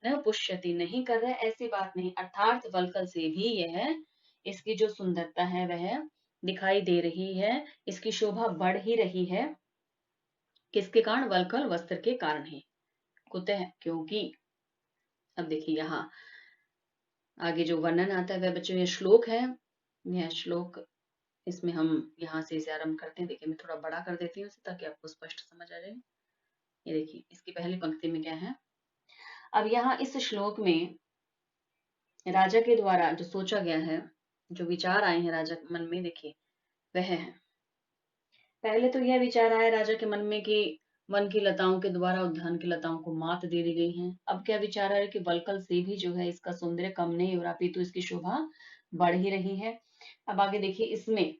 न पुष्यति, नहीं कर रहा है ऐसी बात नहीं, अर्थात वलकल से भी यह, इसकी जो सुंदरता है वह दिखाई दे रही है, इसकी शोभा बढ़ ही रही है। किसके कारण, वलकल वस्त्र के कारण है। कुतः, क्योंकि अब देखिए यहाँ आगे जो वर्णन आता है वह बच्चों ये श्लोक है, यह श्लोक, इसमें हम यहाँ से इसे आरंभ करते हैं। देखिए मैं थोड़ा बड़ा कर देती हूँ ताकि आपको स्पष्ट समझ आ जाए। ये देखिए इसकी पहली पंक्ति में क्या है, अब यहाँ इस श्लोक में राजा के द्वारा जो सोचा गया है, जो विचार आए हैं राजा के मन में, देखिए वह है, पहले तो यह विचार आया राजा के मन में कि वन की लताओं के द्वारा उद्यान की लताओं को मात दे दी गई है। अब क्या विचार आ रहा है कि वलकल से भी जो है इसका सौंदर्य कम नहीं हो रहा, अपितु इसकी शोभा बढ़ ही रही है। अब आगे देखिए इसमें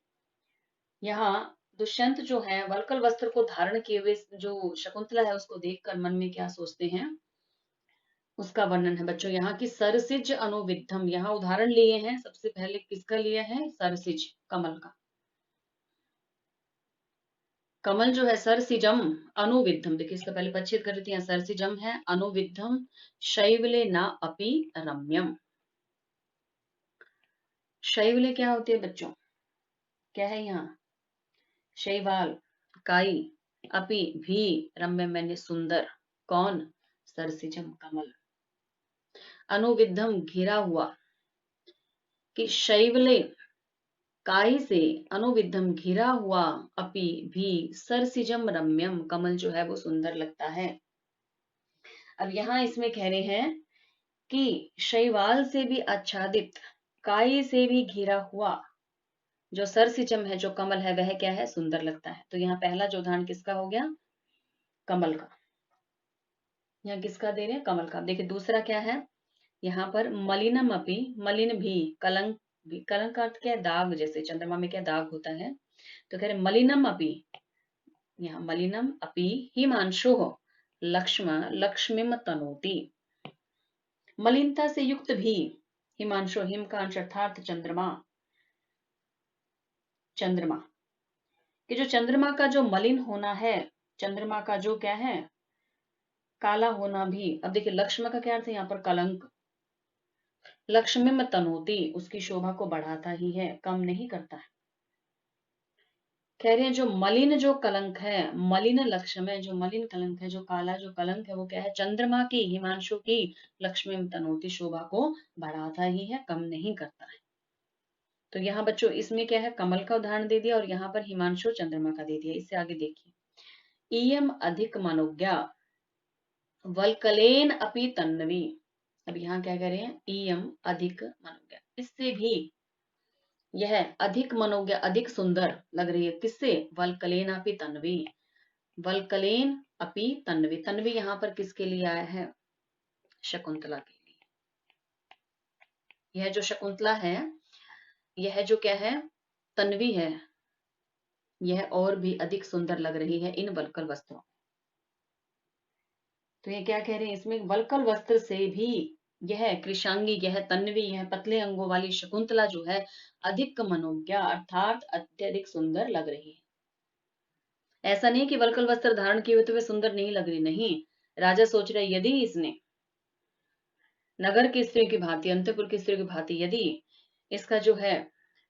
यहाँ दुष्यंत जो है वलकल वस्त्र को धारण किए हुए जो शकुंतला है उसको देखकर मन में क्या सोचते हैं, उसका वर्णन है बच्चों। यहाँ की सरसिज अनुविद्धम, यहाँ उदाहरण लिए हैं, सबसे पहले किसका लिया है, सरसिज, कमल का। कमल जो है सरसिजम अनुविद्धम, देखिए इसका पहले परिच्छेद कर लेते हैं, सरसिजम है अनुविद्धम शैवले न अपि रम्यम। शैवले क्या होती है बच्चों, क्या है यहाँ, शैवाल, काई, अपि भी, रम्य मैंने सुंदर, कौन, सरसिजम कमल, अनुविद्धम घिरा हुआ, कि शैवले काई से, अनुविद्धम घिरा हुआ, अपि भी, सरसिजम रम्यम, कमल जो है वो सुंदर लगता है। अब यहाँ इसमें कह रहे हैं कि शैवाल से भी आच्छादित, काई से भी घिरा हुआ जो सरसिजम है, जो कमल है, वह क्या है, सुंदर लगता है। तो यहाँ पहला जो उदाहरण किसका हो गया, कमल का। यहाँ किसका दे रहे हैं, कमल का। देखिए दूसरा क्या है, यहाँ पर मलिनम अपि, मलिन भी, कलंक भी, कलंक का अर्थ क्या है, दाग, जैसे चंद्रमा में क्या दाग होता है। तो कह रहे मलिनम अपि, यहाँ मलिनम अपि हिमांशु हो, लक्ष्म लक्ष्मीम तनोति, मलिनता से युक्त भी, हिमांशु, हिम का अंश अर्थात चंद्रमा, चंद्रमा कि जो चंद्रमा का जो मलिन होना है, चंद्रमा का जो क्या है, काला होना भी। अब देखिए लक्ष्म का क्या अर्थ है यहाँ पर, कलंक, लक्ष्मीम तनोति, उसकी शोभा को बढ़ाता ही है, कम नहीं करता है। कह रहे हैं जो मलिन जो कलंक है, मलिन लक्ष्म है, जो मलिन कलंक है, जो काला जो कलंक है, वो क्या है, चंद्रमा की, हिमांशु की, लक्ष्मीम तनोति, शोभा को बढ़ाता ही है, कम नहीं करता है। तो यहाँ बच्चों इसमें क्या है, कमल का उदाहरण दे दिया और यहाँ पर हिमांशु चंद्रमा का दे दिया। इससे आगे देखिए, इयम अधिक मनोज्ञा, वल्कलेन अपि तन्वी। अब यहाँ क्या कह रहे हैं, इयम अधिक मनोज्ञा, इससे भी यह अधिक मनोज्ञ, अधिक सुंदर लग रही है, किससे, वल्कलेन अपि तन्वी, वल्कलेन अपि तन्वी, तन्वी यहाँ पर किसके लिए आया है, शकुंतला के लिए। यह जो शकुंतला है, यह जो क्या है, तन्वी है, यह और भी अधिक सुंदर लग रही है इन वल्कल वस्त्रों। तो ये क्या कह रहे हैं, इसमें वल्कल वस्त्र से भी यह कृशांगी, यह तन्वी, यह पतले अंगों वाली शकुंतला जो है, अधिक मनोज्ञा अर्थात अत्यधिक सुंदर लग रही है। ऐसा नहीं कि वल्कल वस्त्र धारण किए हुए तो वे सुंदर नहीं लग रही, नहीं। राजा सोच रहे यदि इसने नगर की स्त्री की भांति, अंतपुर की स्त्री की भांति यदि इसका जो है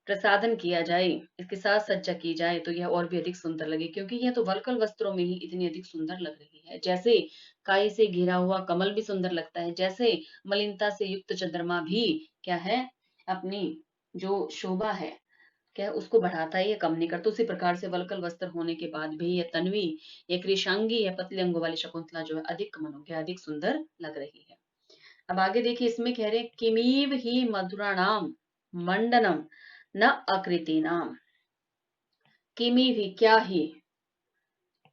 प्रसाधन किया जाए, इसके साथ सज्जा की जाए, तो यह और भी अधिक सुंदर लगे, क्योंकि यह तो वल्कल वस्त्रों में ही इतनी अधिक सुंदर लग रही है। जैसे काई से घिरा हुआ कमल भी सुंदर लगता है, जैसे मलिनता से युक्त चंद्रमा भी क्या है, अपनी जो शोभा है क्या है, उसको बढ़ाता है, ये कम नहीं करता। उसी प्रकार से वल्कल वस्त्र होने के बाद भी यह तन्वी, ये कृशांगी, या पतले अंगों वाली शकुंतला जो है अधिक मनोज्ञ, अधिक सुंदर लग रही है। अब आगे देखिए, इसमें कह रहे हैं किमीव ही मधुराणाम मंडनम न आकृति नाम, किमी भी, क्या ही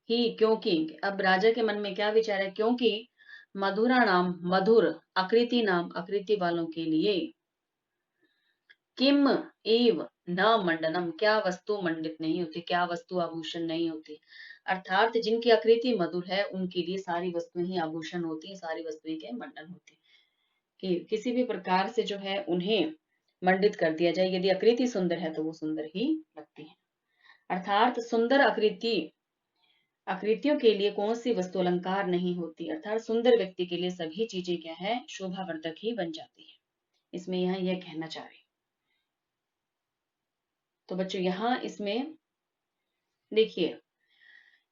क्योंकि, अब राजा के मन में क्या विचार है, क्योंकि मधुरा नाम, मधुर, आकृति नाम, आकृति वालों के लिए, किम एव न मंडनम, क्या वस्तु मंडित नहीं होती, क्या वस्तु आभूषण नहीं होती। अर्थात जिनकी आकृति मधुर है उनके लिए सारी वस्तुएं ही आभूषण होती है, सारी वस्तुएं के मंडन होती है, कि किसी भी प्रकार से जो है उन्हें मंडित कर दिया जाए, यदि आकृति सुंदर है तो वो सुंदर ही लगती है। अर्थात सुंदर आकृति, आकृतियों के लिए कौन सी वस्तु अलंकार नहीं होती, अर्थात सुंदर व्यक्ति के लिए सभी चीजें क्या है, शोभावर्धक ही बन जाती है। इसमें यहाँ यह कहना चाह रहे। तो बच्चों यहाँ इसमें देखिए,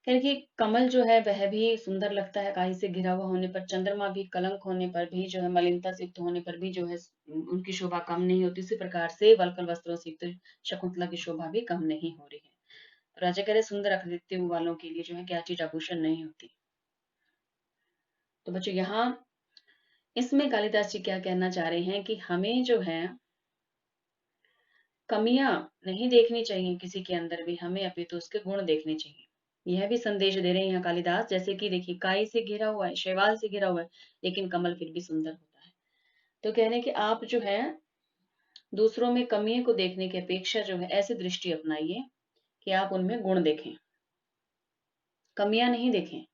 क्योंकि कमल जो है वह भी सुंदर लगता है, काई से घिरा हुआ होने पर, चंद्रमा भी कलंक होने पर भी जो है, मलिनता से युक्त होने पर भी जो है उनकी शोभा कम नहीं होती। इसी प्रकार से वल्कल वस्त्रों से युक्त शकुंतला की शोभा भी कम नहीं हो रही है। तो राजा कह रहे सुंदर आकृति वालों के लिए जो है क्या चीज आभूषण नहीं होती। तो बच्चों यहाँ इसमें कालिदास जी क्या कहना चाह रहे हैं कि हमें जो है कमियां नहीं देखनी चाहिए किसी के अंदर भी, हमें अपितु उसके गुण देखने चाहिए। यह भी संदेश दे रहे हैं यहाँ कालिदास, जैसे कि देखिए काई से घिरा हुआ है, शैवाल से घिरा हुआ है, लेकिन कमल फिर भी सुंदर होता है। तो कह रहे हैं कि आप जो है दूसरों में कमियों को देखने की अपेक्षा जो है ऐसी दृष्टि अपनाइए कि आप उनमें गुण देखें, कमियां नहीं देखें।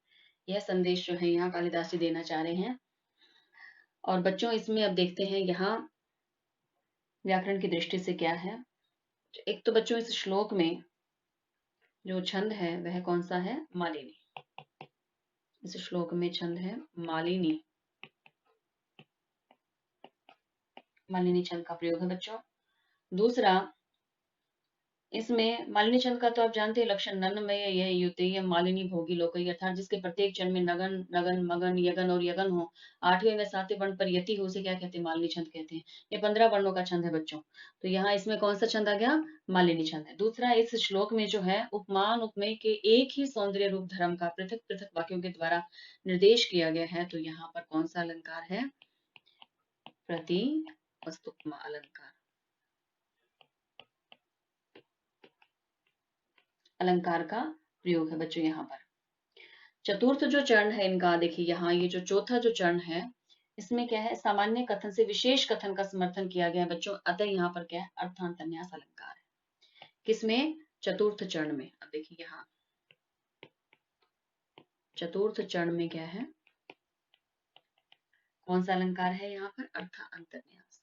यह संदेश जो है यहाँ कालिदास जी देना चाह रहे हैं। और बच्चों इसमें अब देखते हैं यहाँ व्याकरण की दृष्टि से क्या है। एक तो बच्चों इस श्लोक में जो छंद है वह कौन सा है, मालिनी। इस श्लोक में छंद है मालिनी, मालिनी छंद का प्रयोग है बच्चों। दूसरा, इसमें मालिनी छंद का तो आप जानते हैं लक्षण नन में यह युति मालिनी भोगी लोकई, अर्थात जिसके प्रत्येक चरण में नगन नगन मगन यगन और यगन हो। 8वें में 7वें वर्ण पर यति हो, उसे क्या कहते हैं? मालिनी छंद कहते हैं। ये 15 वर्णों का छंद है बच्चों। तो यहाँ इसमें कौन सा छंद आ गया? मालिनी छंद है। दूसरा, इस श्लोक में जो है उपमान उपमेय के एक ही सौंदर्य रूप धर्म का पृथक पृथक वाक्यों के द्वारा निर्देश किया गया है। तो यहाँ पर कौन सा अलंकार है? प्रति वस्तुपमा अलंकार। अलंकार का प्रयोग है बच्चों यहाँ पर। चतुर्थ जो चरण है इनका, देखिए यहाँ ये जो चौथा जो चरण है, इसमें क्या है? सामान्य कथन से विशेष कथन का समर्थन किया गया है बच्चों। अतः यहाँ पर क्या है? अर्थांतन्यास अलंकार है। किसमें? चतुर्थ चरण में। अब देखिए यहाँ चतुर्थ चरण में क्या है? कौन सा अलंकार है यहाँ पर? अर्थांतन्यास।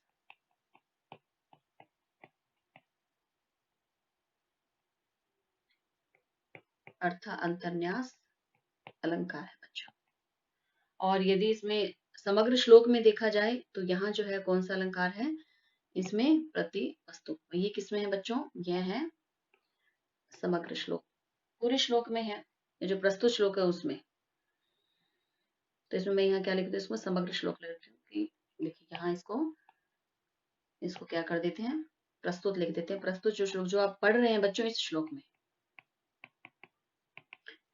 अर्थांतन्यास अलंकार है बच्चों। और यदि इसमें समग्र श्लोक में देखा जाए तो यहाँ जो है कौन सा अलंकार है? इसमें प्रति वस्तु। ये किसमें है बच्चों? यह है समग्र श्लोक। पूरे श्लोक में है, ये जो प्रस्तुत श्लोक है उसमें। तो इसमें मैं यहाँ क्या लिख दूँ? इसमें समग्र श्लोक लिख दूँ कि देखिए यहाँ इसको क्या कर देते हैं? प्रस्तुत लिख देते हैं। प्रस्तुत जो श्लोक जो आप पढ़ रहे हैं बच्चों इस श्लोक में,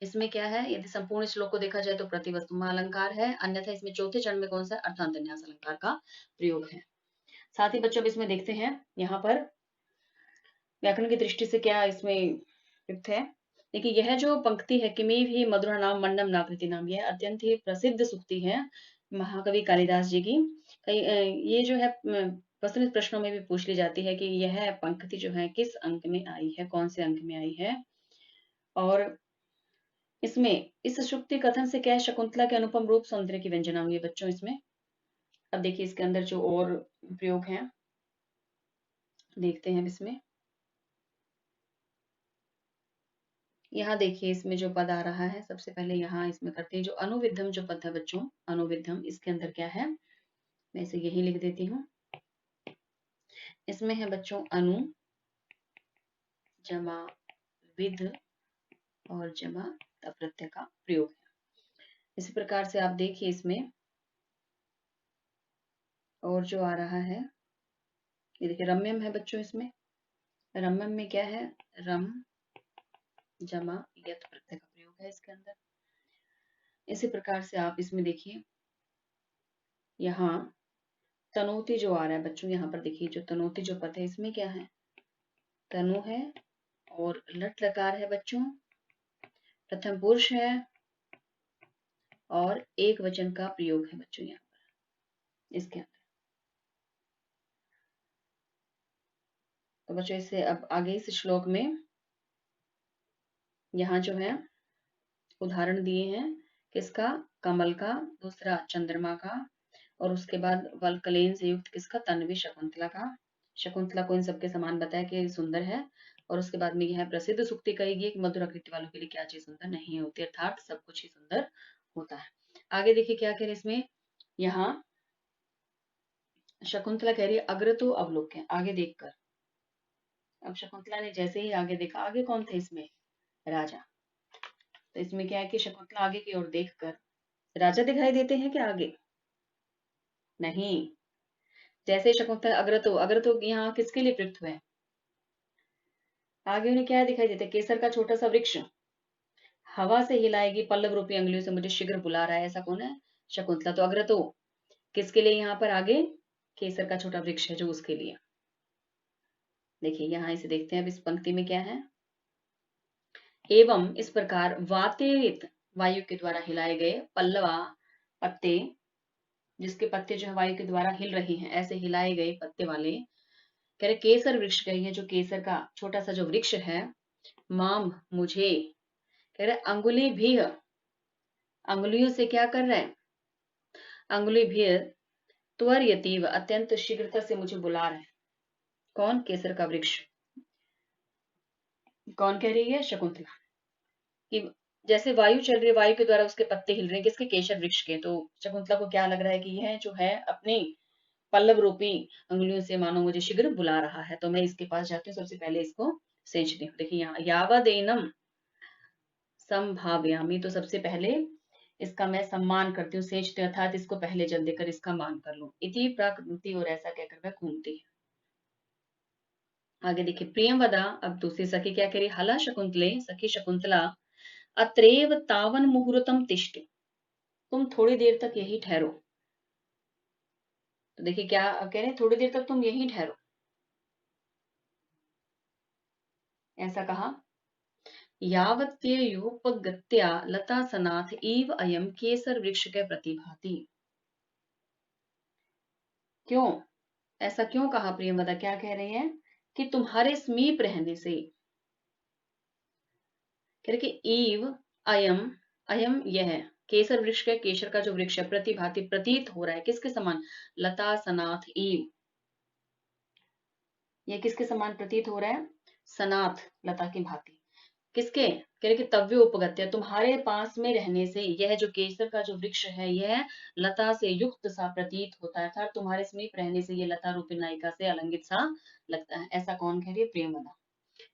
इसमें क्या है? यदि संपूर्ण श्लोक को देखा जाए तो प्रतिवस्तुमा अलंकार है, अन्यथा इसमें चौथे चरण में कौन सा? अर्थांतन्यास अलंकार का प्रयोग है। साथ ही बच्चों अब इसमें देखते हैं यहाँ पर व्याकरण की दृष्टि से क्या इसमें युक्त है। देखिए यह जो पंक्ति है, किमी भी मधुर नाम मंडम नाकृति नाम, यह अत्यंत ही प्रसिद्ध सूक्ति है महाकवि कालिदास जी की। ये जो है प्रचलित प्रश्नों में भी पूछ ली जाती है कि यह पंक्ति जो है किस अंक में आई है, कौन से अंक में आई है। और इसमें इस सूक्ति कथन से क्या है? शकुंतला के अनुपम रूप सौंदर्य की व्यंजना हुई है बच्चों इसमें। अब देखिए इसके अंदर जो और प्रयोग है देखते हैं इसमें। यहाँ देखिए इसमें जो पद आ रहा है, सबसे पहले यहाँ इसमें करते हैं जो अनुविधम जो पद है बच्चों, अनुविधम, इसके अंदर क्या है? मैं इसे यही लिख देती हूँ। इसमें है बच्चों अनु जमा विध और जमा प्रत्यय का प्रयोग है। इसी प्रकार से आप देखिए इसमें और जो आ रहा है, ये देखिए रम्यम है बच्चों। इसमें रम्यम में क्या है? रम जमा यत प्रत्यय का प्रयोग है इसके अंदर। इसी प्रकार से आप इसमें देखिए यहाँ तनोति जो आ रहा है बच्चों, यहाँ पर देखिए जो तनोति जो पद है इसमें क्या है? तनु है और लट लकार है बच्चों, प्रथम पुरुष है और एक वचन का प्रयोग है बच्चों यहाँ पर इसके अंदर। तो बच्चों इससे अब आगे इस श्लोक में यहाँ जो है उदाहरण दिए हैं किसका? कमल का, दूसरा चंद्रमा का, और उसके बाद वल्कलेन से युक्त किसका? तन्वी शकुंतला का। शकुंतला को इन सबके समान बताया कि सुंदर है। और उसके बाद में यह प्रसिद्ध सूक्ति कहेगी कि मधुर आकृति वालों के लिए क्या चीज सुंदर नहीं होती, अर्थात सब कुछ ही सुंदर होता है। आगे देखिए क्या कह रहे इसमें। यहाँ शकुंतला कह रही है अग्र तो अवलोकन, आगे देखकर। अब शकुंतला ने जैसे ही आगे देखा, आगे कौन थे इसमें? राजा। तो इसमें क्या है कि शकुंतला आगे की ओर देखकर, राजा दिखाई देते हैं क्या आगे? नहीं। जैसे शकुंतला अग्र तो यहाँ किसके लिए प्रयुक्त हुए? आगे उन्हें क्या दिखाई देता है? केसर का छोटा सा वृक्ष हवा से हिलाएगी पल्लव रूपी अंगुलियों से मुझे शीघ्र बुला रहा है, ऐसा कौन है? शकुंतला। तो अग्र तो किसके लिए यहाँ पर आगे? केसर का छोटा वृक्ष है जो उसके लिए। देखिए यहाँ इसे देखते हैं अब इस पंक्ति में क्या है। एवं इस प्रकार वातेरित वायु के द्वारा हिलाए गए पल्लवा पत्ते, जिसके पत्ते जो है वायु के द्वारा हिल रहे हैं, ऐसे हिलाए गए पत्ते वाले कह रहे केसर वृक्ष कही है, जो केसर का छोटा सा जो वृक्ष है। माम मुझे कह रहे अंगुली भी, अंगुलियों से क्या कर रहा है? अंगुली भी त्वरयतीव अत्यंत शीघ्रता से मुझे बुला रहा है। कौन? केसर का वृक्ष। कौन कह रही है? शकुंतला। कि जैसे वायु चल रही है, वायु के द्वारा उसके पत्ते हिल रहे हैं, किसके? केसर वृक्ष के। तो शकुंतला को क्या लग रहा है कि यह जो है अपनी पल्लव रूपी अंगुलियों से मानो मुझे शीघ्र बुला रहा है, तो मैं इसके पास जाती हूँ, सबसे पहले इसको सेचती हूँ। देखिए यहाँ यावदेनम संभावयामी, तो सबसे पहले इसका मैं सम्मान करती हूँ, सेचती हूँ, अर्थात इसको पहले जल देकर इसका मान कर लूं। इति प्रकृति, और ऐसा कहकर वह घूमती है। आगे देखिए प्रियंवदा, अब दूसरी सखी क्या कह रही, हला शकुंतले, सखी शकुंतला, अत्रेव तावन मुहूर्तम तिष्ठ, तुम थोड़ी देर तक यही ठहरो। तो देखिए क्या कह रहे हैं, थोड़ी देर तक तुम यही ठहरो, ऐसा कहा। यावत्येयोपगत्या लतासनाथ इव अयम केसर वृक्ष के प्रतिभाति। क्यों, ऐसा क्यों कहा प्रियंवदा, क्या कह रहे हैं कि तुम्हारे समीप रहने से, कह रहे कि ईव अयम, अयम यह केसर वृक्ष का, केसर का जो वृक्ष है, प्रतिभाति प्रतीत हो रहा है, किसके समान, लता सनाथ ईव, ये किसके समान प्रतीत हो रहा है, सनाथ लता की भांति। किसके, कह रहे कि तव्य उपगत्य, तुम्हारे पास में रहने से यह जो केसर का जो वृक्ष है यह लता से युक्त सा प्रतीत होता है, अर्थात तुम्हारे समीप रहने से ये लता रूपी नायिका से अलंगित सा लगता है। ऐसा कौन कह रही है, प्रियंवदा।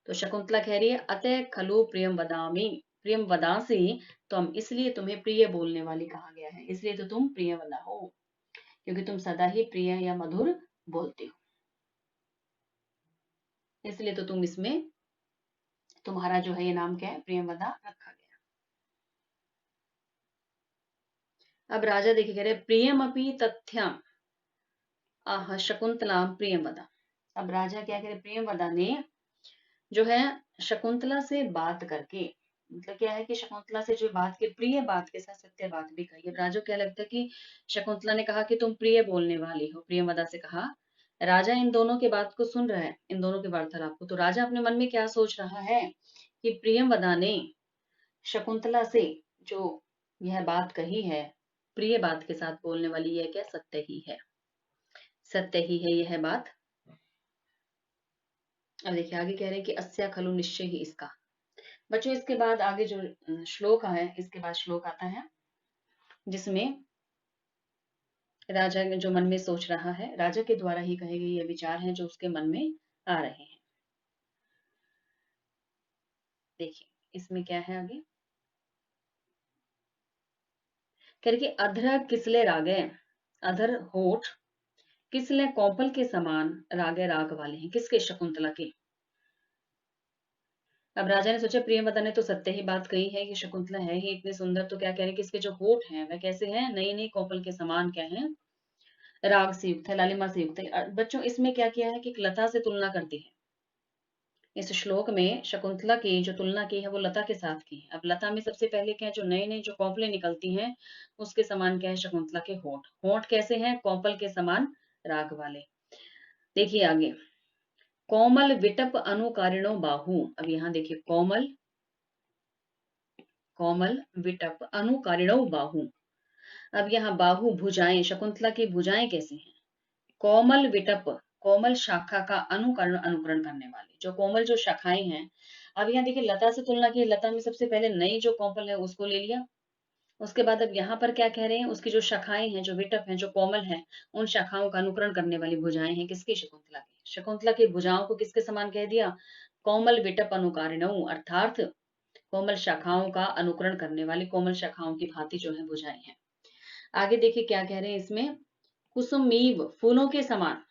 तो शकुंतला कह रही है अतः खलु प्रियम वदामी, प्रियम वदासी, तो हम इसलिए तुम्हें प्रिय बोलने वाली कहा गया है, इसलिए तो तुम प्रियवदा हो, क्योंकि तुम सदा ही प्रिय या मधुर बोलती हो, इसलिए तो तुम इसमें, तुम्हारा जो है ये नाम क्या है, प्रियवदा रखा गया। अब राजा देखिए कह रहे प्रियम अपि तथ्यम आह शकुंतला प्रियवदा। अब राजा क्या कह रहे, प्रियवदा ने जो है शकुंतला से बात करके, मतलब क्या है कि शकुंतला से जो बात की, प्रिय बात के साथ सत्य बात भी कही। अब राजा को क्या लगता है कि शकुंतला ने कहा कि तुम प्रिय बोलने वाली हो, प्रियवदा से कहा। राजा इन दोनों के बात को सुन रहा है, इन दोनों के वार्तालाप को, तो राजा अपने मन में क्या सोच रहा है कि प्रियवदा ने शकुंतला से जो यह बात कही है, प्रिय बात के साथ बोलने वाली, यह क्या सत्य ही है, सत्य ही है यह बात। अब देखिए आगे कह रहे हैं कि अस्या खलु निश्चय ही, इसका बच्चों इसके बाद आगे जो श्लोक है, इसके बाद श्लोक आता है जिसमें राजा जो मन में सोच रहा है, राजा के द्वारा ही कहे गए ये विचार हैं जो उसके मन में आ रहे हैं। देखिए इसमें क्या है आगे, करके अधर किसले रागे, अधर होठ किसले कौपल के समान रागे राग वाले हैं, किसके, शकुंतला के। अब राजा ने सोचा प्रियवदा ने तो सत्य ही बात कही है कि शकुंतला है ही इतनी सुंदर, तो क्या कह रहे हैं कि इसके जो होठ हैं वह कैसे हैं, नई नई कौपल के समान क्या है, राग से युक्त है, लालिमा से युक्त है। बच्चों इसमें क्या किया है कि लता से तुलना करती है, इस श्लोक में शकुंतला की जो तुलना की है वो लता के साथ की है। अब लता में सबसे पहले क्या है, जो नई नई जो कौपलें निकलती हैं उसके समान क्या है, शकुंतला के होठ, होठ कैसे हैं, कौपल के समान राग वाले। देखिए आगे, कोमल विटप अनुकारिणो बाहु, अब यहाँ देखिए कोमल, कोमल विटप अनुकारिणो बाहु। अब यहाँ बाहु भुजाएं, शकुंतला की भुजाएं कैसी हैं, कोमल विटप, कोमल शाखा का अनुकरण, अनुकरण करने वाली, जो कोमल जो शाखाएं हैं। अब यहाँ देखिए लता से तुलना की, लता में सबसे पहले नई जो कोमल है उसको ले लिया, उसके बाद अब यहाँ पर क्या कह रहे हैं, उसकी जो शाखाएं हैं, जो विटप हैं, जो कोमल हैं, उन शाखाओं का अनुकरण करने वाली भुजाएं हैं किसकी, शकुंतला की। शकुंतला की भुजाओं को किसके समान कह दिया, कोमल विटप अनुकारिणौ, अर्थात कोमल शाखाओं का अनुकरण करने वाली, कोमल शाखाओं की भांति जो है भुजाएं हैं। आगे देखिए क्या कह रहे हैं इसमें, कुसुमीव, फूलों के समान,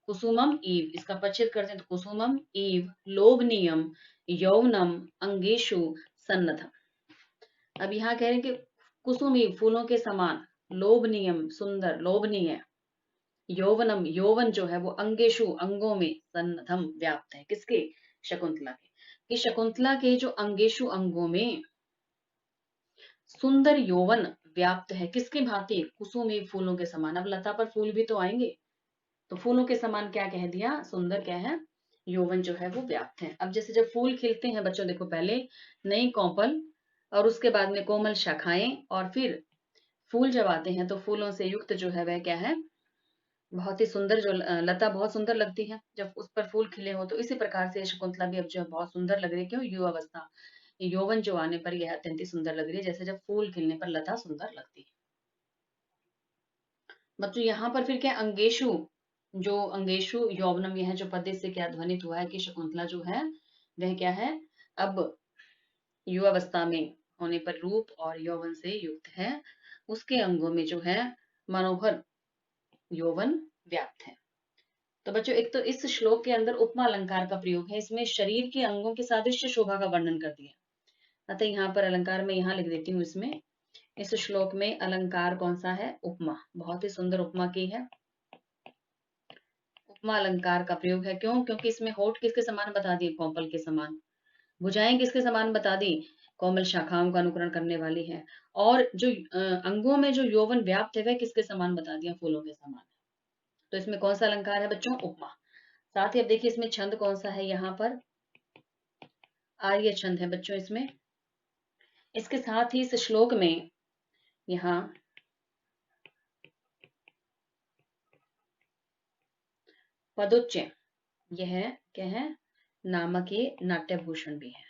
कुसुमम ईव, इसका परिच्छेद करते हैं तो कुसुमम ईव लोभनीयम यौवनम अंगेशु सन्नतम। अब यहाँ कह रहे हैं कि कुसुम ईव, फूलों के समान, लोभनीयम सुंदर, लोभनीय, यौवनम यौवन जो है वो अंगेशु अंगों में, सन्नतम व्याप्त है, किसके, शकुंतला के। कि शकुंतला के जो अंगेशु अंगों में सुंदर यौवन व्याप्त है, किसके भांति, कुसुमी फूलों के समान। अब लता पर फूल भी तो आएंगे, तो फूलों के समान क्या कह दिया, सुंदर क्या है, यौवन जो है वो व्याप्त है। अब जैसे जब फूल खिलते हैं बच्चों, देखो पहले नई कौपल और उसके बाद में कोमल शाखाएं, और फिर फूल जब आते हैं तो फूलों से युक्त जो है वह क्या है, बहुत ही सुंदर, जो लता बहुत सुंदर लगती है जब उस पर फूल खिले हो, तो इसी प्रकार से शकुंतला भी अब जो है बहुत सुंदर लग रही है। क्यों, युवा अवस्था, यौवन जो आने पर यह अत्यंत ही सुंदर लग रही है, जैसे जब फूल खिलने पर लता सुंदर लगती है। मतलब यहाँ पर फिर क्या, अंगेशु जो अंगेशु यौवनम, यह जो पद से क्या ध्वनित हुआ है कि शकुंतला जो है वह क्या है, अब युवावस्था में होने पर रूप और यौवन से युक्त है, उसके अंगों में जो है मनोहर यौवन व्याप्त है। तो बच्चों एक तो इस श्लोक के अंदर उपमा अलंकार का प्रयोग है, इसमें शरीर के अंगों के सादृश्य शोभा का वर्णन कर दिया। अतः यहाँ पर अलंकार में यहाँ लिख देती हूँ, इसमें इस श्लोक में अलंकार कौन सा है, उपमा, बहुत ही सुंदर उपमा की है। उपमा अलंकार का प्रयोग है, क्यों, क्योंकि इसमें होठ किसके समान बता दिए, कोमल के समान, भुजाएं किसके समान बता दी, कोमल शाखाओं का अनुकरण करने वाली है, और जो अंगों में जो यौवन व्याप्त है वह किसके समान बता दिया, फूलों के समान। तो इसमें कौन सा अलंकार है बच्चों, उपमा। साथ ही अब देखिए इसमें छंद कौन सा है, यहाँ पर आर्य छंद है बच्चों इसमें। इसके साथ ही इस श्लोक में यहाँ पदोच्चय, यह क्या है, नामक ये नाट्यभूषण भी है।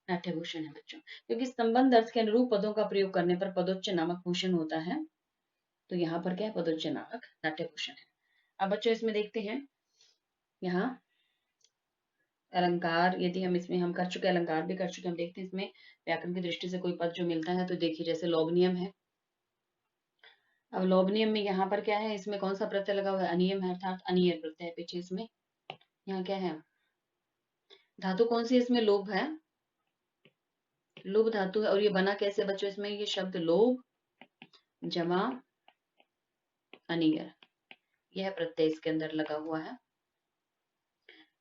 नाट्यभूषण है बच्चों, क्योंकि संबंध अर्थ के अनुरूप पदों का प्रयोग करने पर पदोच्चय नामक भूषण होता है। तो यहाँ पर क्या है, पदोच्चय नामक नाट्यभूषण है। अब बच्चों इसमें देखते हैं, यहाँ अलंकार यदि हम इसमें हम कर चुके, अलंकार भी कर चुके, हम देखते हैं इसमें व्याकरण की दृष्टि से कोई पद जो मिलता है, तो देखिए जैसे लोभनियम है। अब लोभनियम में यहाँ पर क्या है, इसमें कौन सा प्रत्यय लगा हुआ है, अनियम है, अर्थात अनियर प्रत्यय है पीछे इसमें। यहाँ क्या है, धातु कौन सी इसमें, लोभ है, लुभ धातु है, और ये बना कैसे बच्चों, इसमें ये शब्द लोभ जमा अनियर, यह प्रत्यय इसके अंदर लगा हुआ है।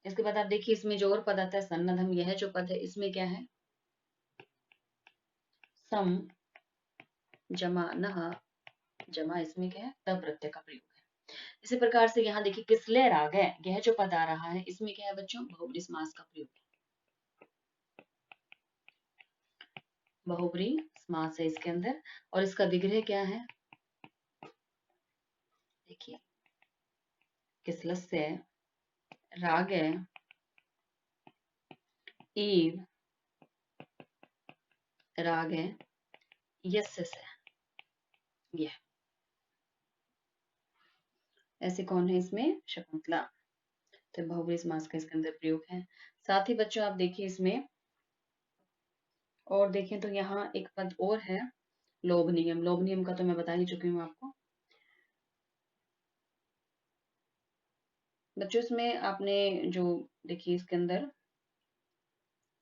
इसके बाद आप देखिए इसमें जो और पद आता है सन्नधम, यह जो पद है इसमें क्या है, सम जमा नह जमा, इसमें क्या है, त प्रत्यय का प्रयोग है। इसी प्रकार से यहाँ देखिए किसले राग है, यह जो पद आ रहा है इसमें क्या है बच्चों, बहुब्री समास का प्रयोग है। बहुब्री समास है इसके अंदर, और इसका विग्रह क्या है, देखिए किसलस्य राग है, ईव राग है, यस्य से, यह ऐसे कौन है इसमें, शकुंतला। तो बहुब्री समास का इसके अंदर प्रयोग है। साथ ही बच्चों आप देखिए इसमें और देखें तो यहाँ एक पद और है, लोभ नियम। लोभ नियम का तो मैं बता ही चुकी हूँ आपको। बच्चों इसमें आपने जो देखिए इसके अंदर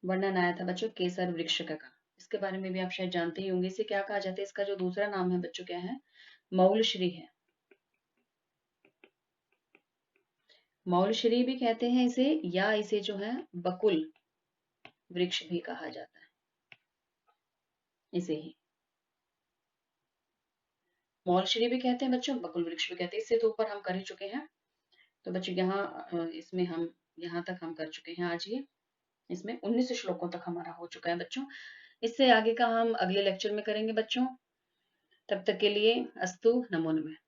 वर्णन आया था बच्चों केसर वृक्ष का, इसके बारे में भी आप शायद जानते ही होंगे। इसे क्या कहा जाता है, इसका जो दूसरा नाम है बच्चों क्या है, मौलश्री है। मौलश्री भी कहते हैं इसे, या इसे जो है बकुल वृक्ष भी कहा जाता है, इसे ही मौलश्री भी कहते हैं बच्चों, बकुल वृक्ष भी कहते हैं। इससे तो ऊपर हम कर ही चुके हैं। तो बच्चों यहाँ इसमें हम यहाँ तक हम कर चुके हैं आज, ये इसमें 19 श्लोकों तक हमारा हो चुका है बच्चों। इससे आगे का हम अगले लेक्चर में करेंगे बच्चों। तब तक के लिए अस्तु, नमो नमः।